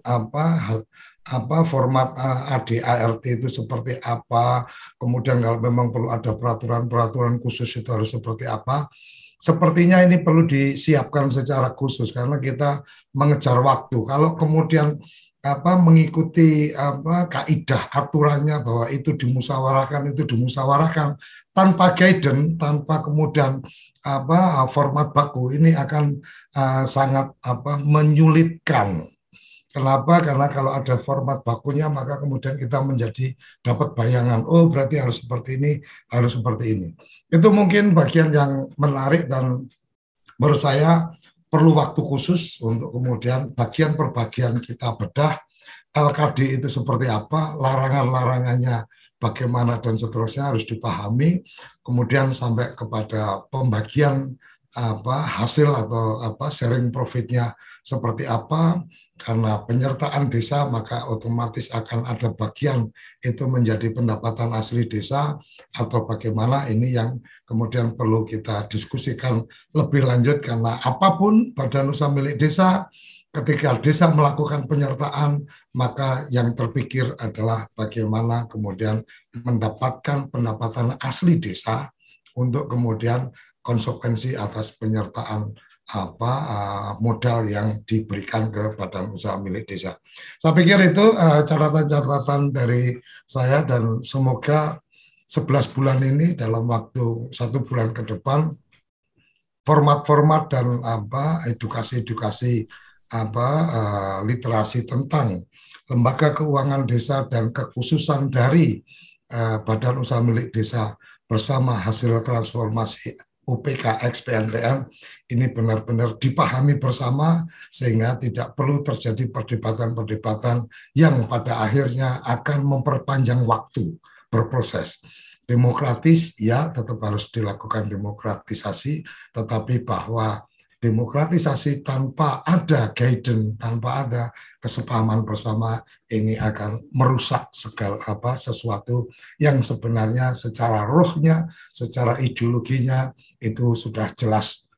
format ADART itu seperti apa, kemudian kalau memang perlu ada peraturan-peraturan khusus itu harus seperti apa. Sepertinya ini perlu disiapkan secara khusus karena kita mengejar waktu. Kalau kemudian mengikuti kaidah aturannya bahwa itu dimusyawarahkan tanpa guidance, tanpa kemudian format baku, ini akan sangat menyulitkan. Kenapa? Karena kalau ada format bakunya maka kemudian kita menjadi dapat bayangan, oh berarti harus seperti ini, harus seperti ini. Itu mungkin bagian yang menarik dan menurut saya perlu waktu khusus untuk kemudian bagian per bagian kita bedah. LKD itu seperti apa, larangan-larangannya bagaimana dan seterusnya harus dipahami. Kemudian sampai kepada pembagian hasil atau sharing profitnya seperti apa, karena penyertaan desa maka otomatis akan ada bagian itu menjadi pendapatan asli desa atau bagaimana, ini yang kemudian perlu kita diskusikan lebih lanjut. Karena apapun badan usaha milik desa, ketika desa melakukan penyertaan maka yang terpikir adalah bagaimana kemudian mendapatkan pendapatan asli desa untuk kemudian konsekuensi atas penyertaan modal yang diberikan ke badan usaha milik desa. Saya pikir itu catatan-catatan dari saya, dan semoga 11 bulan ini dalam waktu 1 bulan ke depan format-format dan edukasi-edukasi literasi tentang lembaga keuangan desa dan kekhususan dari badan usaha milik desa bersama hasil transformasi UPK XPNPM ini benar-benar dipahami bersama sehingga tidak perlu terjadi perdebatan-perdebatan yang pada akhirnya akan memperpanjang waktu berproses. Demokratis ya tetap harus dilakukan demokratisasi, tetapi bahwa demokratisasi tanpa ada guidance, tanpa ada kesepahaman bersama, ini akan merusak segala sesuatu yang sebenarnya secara rohnya, secara ideologinya itu sudah jelas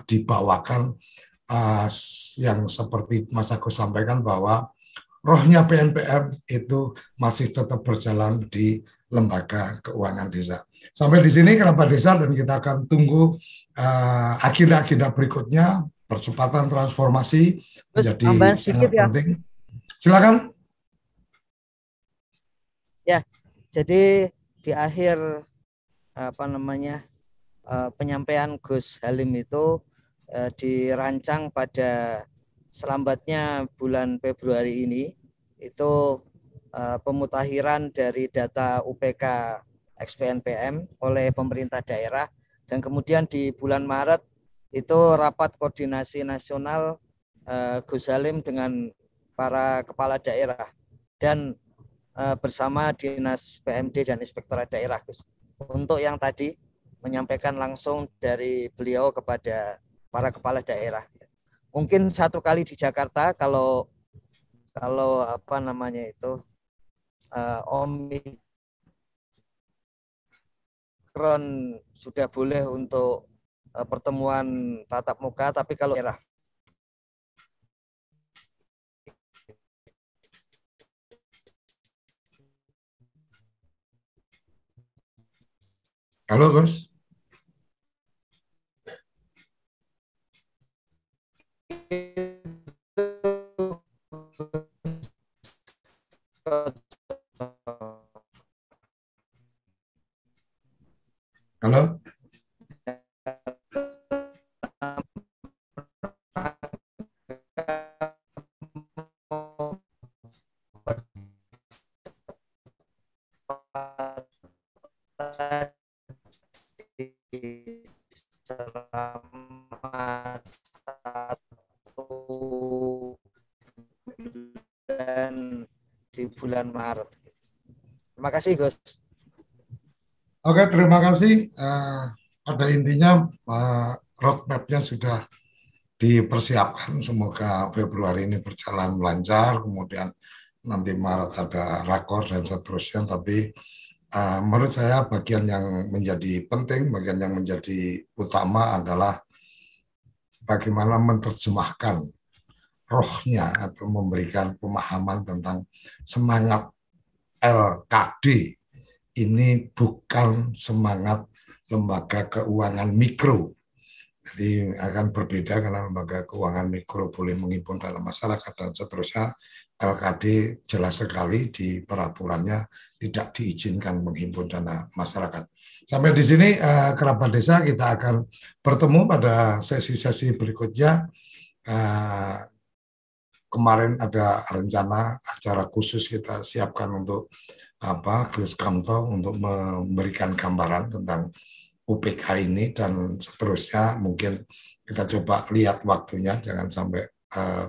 dibawakan, yang seperti Mas Agus sampaikan bahwa rohnya PNPM itu masih tetap berjalan di lembaga keuangan desa. Sampai di sini Kerabat Desa, dan kita akan tunggu agenda-agenda berikutnya. Percepatan transformasi menjadi sangat penting. Silakan. Ya, jadi di akhir penyampaian Gus Halim itu dirancang pada selambatnya bulan Februari ini, itu pemutakhiran dari data UPK XPNPM oleh pemerintah daerah, dan kemudian di bulan Maret itu rapat koordinasi nasional Gus Halim dengan para kepala daerah dan bersama Dinas PMD dan Inspektorat Daerah, Gus, untuk yang tadi menyampaikan langsung dari beliau kepada para kepala daerah. Mungkin 1 kali di Jakarta kalau Omikron sudah boleh untuk pertemuan tatap muka, tapi kalau daerah Halo Gus. Halo. di bulan Maret. Terima kasih, Gus. Oke, terima kasih. Pada intinya roadmap-nya sudah dipersiapkan. Semoga Februari ini berjalan lancar, kemudian nanti Maret ada rakor dan seterusnya. Tapi menurut saya bagian yang menjadi penting, bagian yang menjadi utama adalah bagaimana menerjemahkan rohnya atau memberikan pemahaman tentang semangat LKD ini bukan semangat lembaga keuangan mikro. Jadi akan berbeda karena lembaga keuangan mikro boleh menghimpun dana masyarakat dan seterusnya. LKD jelas sekali di peraturannya tidak diizinkan menghimpun dana masyarakat. Sampai di sini kerabat desa, kita akan bertemu pada sesi-sesi berikutnya. Kemarin ada rencana acara khusus kita siapkan untuk Gus Kamto untuk memberikan gambaran tentang UPK ini dan seterusnya. Mungkin kita coba lihat waktunya, jangan sampai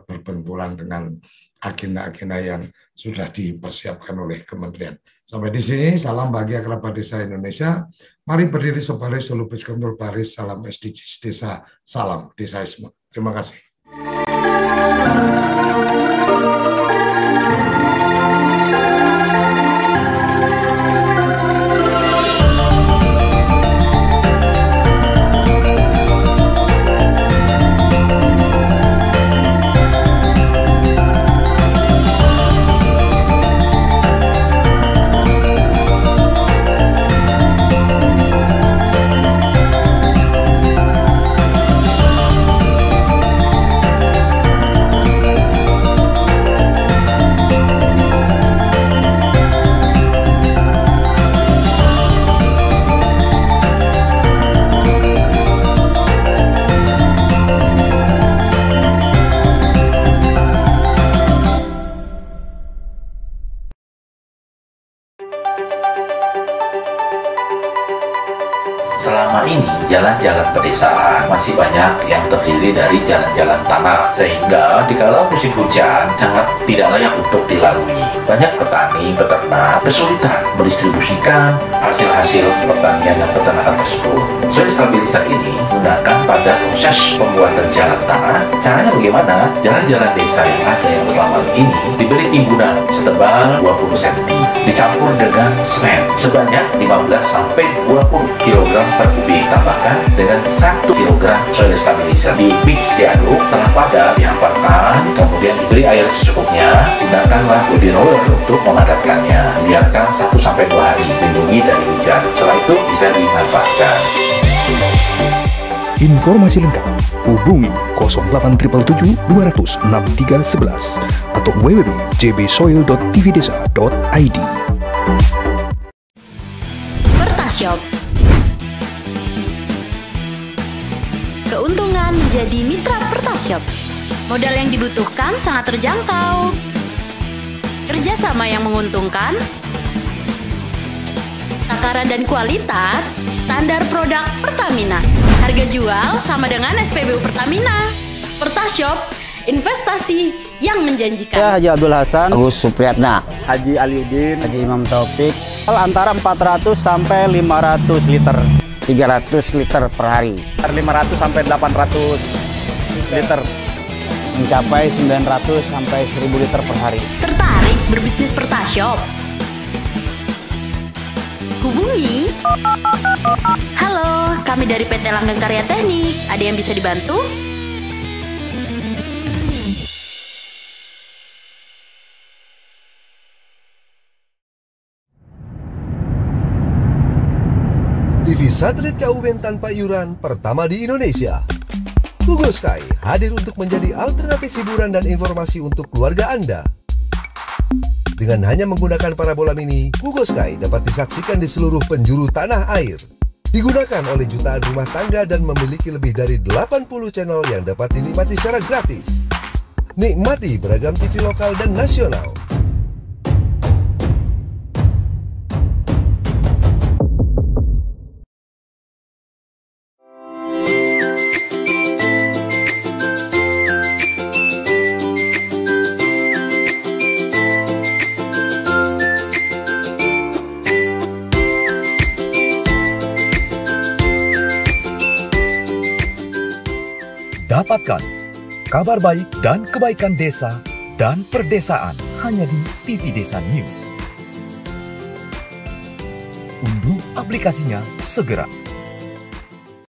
berbenturan dengan agenda-agenda yang sudah dipersiapkan oleh kementerian. Sampai di sini, salam bahagia kerabat desa Indonesia. Mari berdiri sebaris, selupis kontrol baris, salam SDGs desa, salam desaisme. Terima kasih. Selama ini jalan-jalan pedesaan masih banyak yang terdiri dari jalan-jalan tanah, sehingga dikala musim hujan sangat tidak layak untuk dilalui. Banyak petani, peternak kesulitan mendistribusikan hasil-hasil pertanian dan peternakan tersebut. Soil stabilizer ini menggunakan pada proses pembuatan jalan tanah. Caranya bagaimana? Jalan-jalan desa yang ada yang selama ini diberi timbunan setebal 20 cm, dicampur dengan semen sebanyak 15-20 kg per kubik, tambahkan dengan 1 kg soil stabilizer, di mix, diaduk, setelah padat dihamparkan, kemudian diberi air secukupnya. Gunakanlah body roller untuk memadatkannya, biarkan 1-2 hari, lindungi dari hujan, setelah itu bisa dimanfaatkan. Informasi lengkap hubungi 0877 200 6311 atau www.jbsoil.tvdesa.id. Pertashop. Keuntungan menjadi mitra Pertashop. Modal yang dibutuhkan sangat terjangkau. Kerjasama yang menguntungkan. Takaran dan kualitas standar produk Pertamina. Harga jual sama dengan SPBU Pertamina. Pertashop, investasi yang menjanjikan. Saya Haji Abdul Hasan, Agus Supriyatna, Haji Aliuddin, Haji Imam Taufik, antara 400 sampai 500 liter. 300 liter per hari. 500 sampai 800 liter. Mencapai 900 sampai 1000 liter per hari. Tertarik berbisnis Pertashop? Hubungi. Halo, kami dari PT Langgeng Karya Teknik. Ada yang bisa dibantu? TV satelit KUBN tanpa iuran pertama di Indonesia. Google Sky hadir untuk menjadi alternatif hiburan dan informasi untuk keluarga Anda. Dengan hanya menggunakan parabola mini, Google Sky dapat disaksikan di seluruh penjuru tanah air. Digunakan oleh jutaan rumah tangga dan memiliki lebih dari 80 channel yang dapat dinikmati secara gratis. Nikmati beragam TV lokal dan nasional. Dapatkan kabar baik dan kebaikan desa dan perdesaan hanya di TV Desa News. Unduh aplikasinya segera.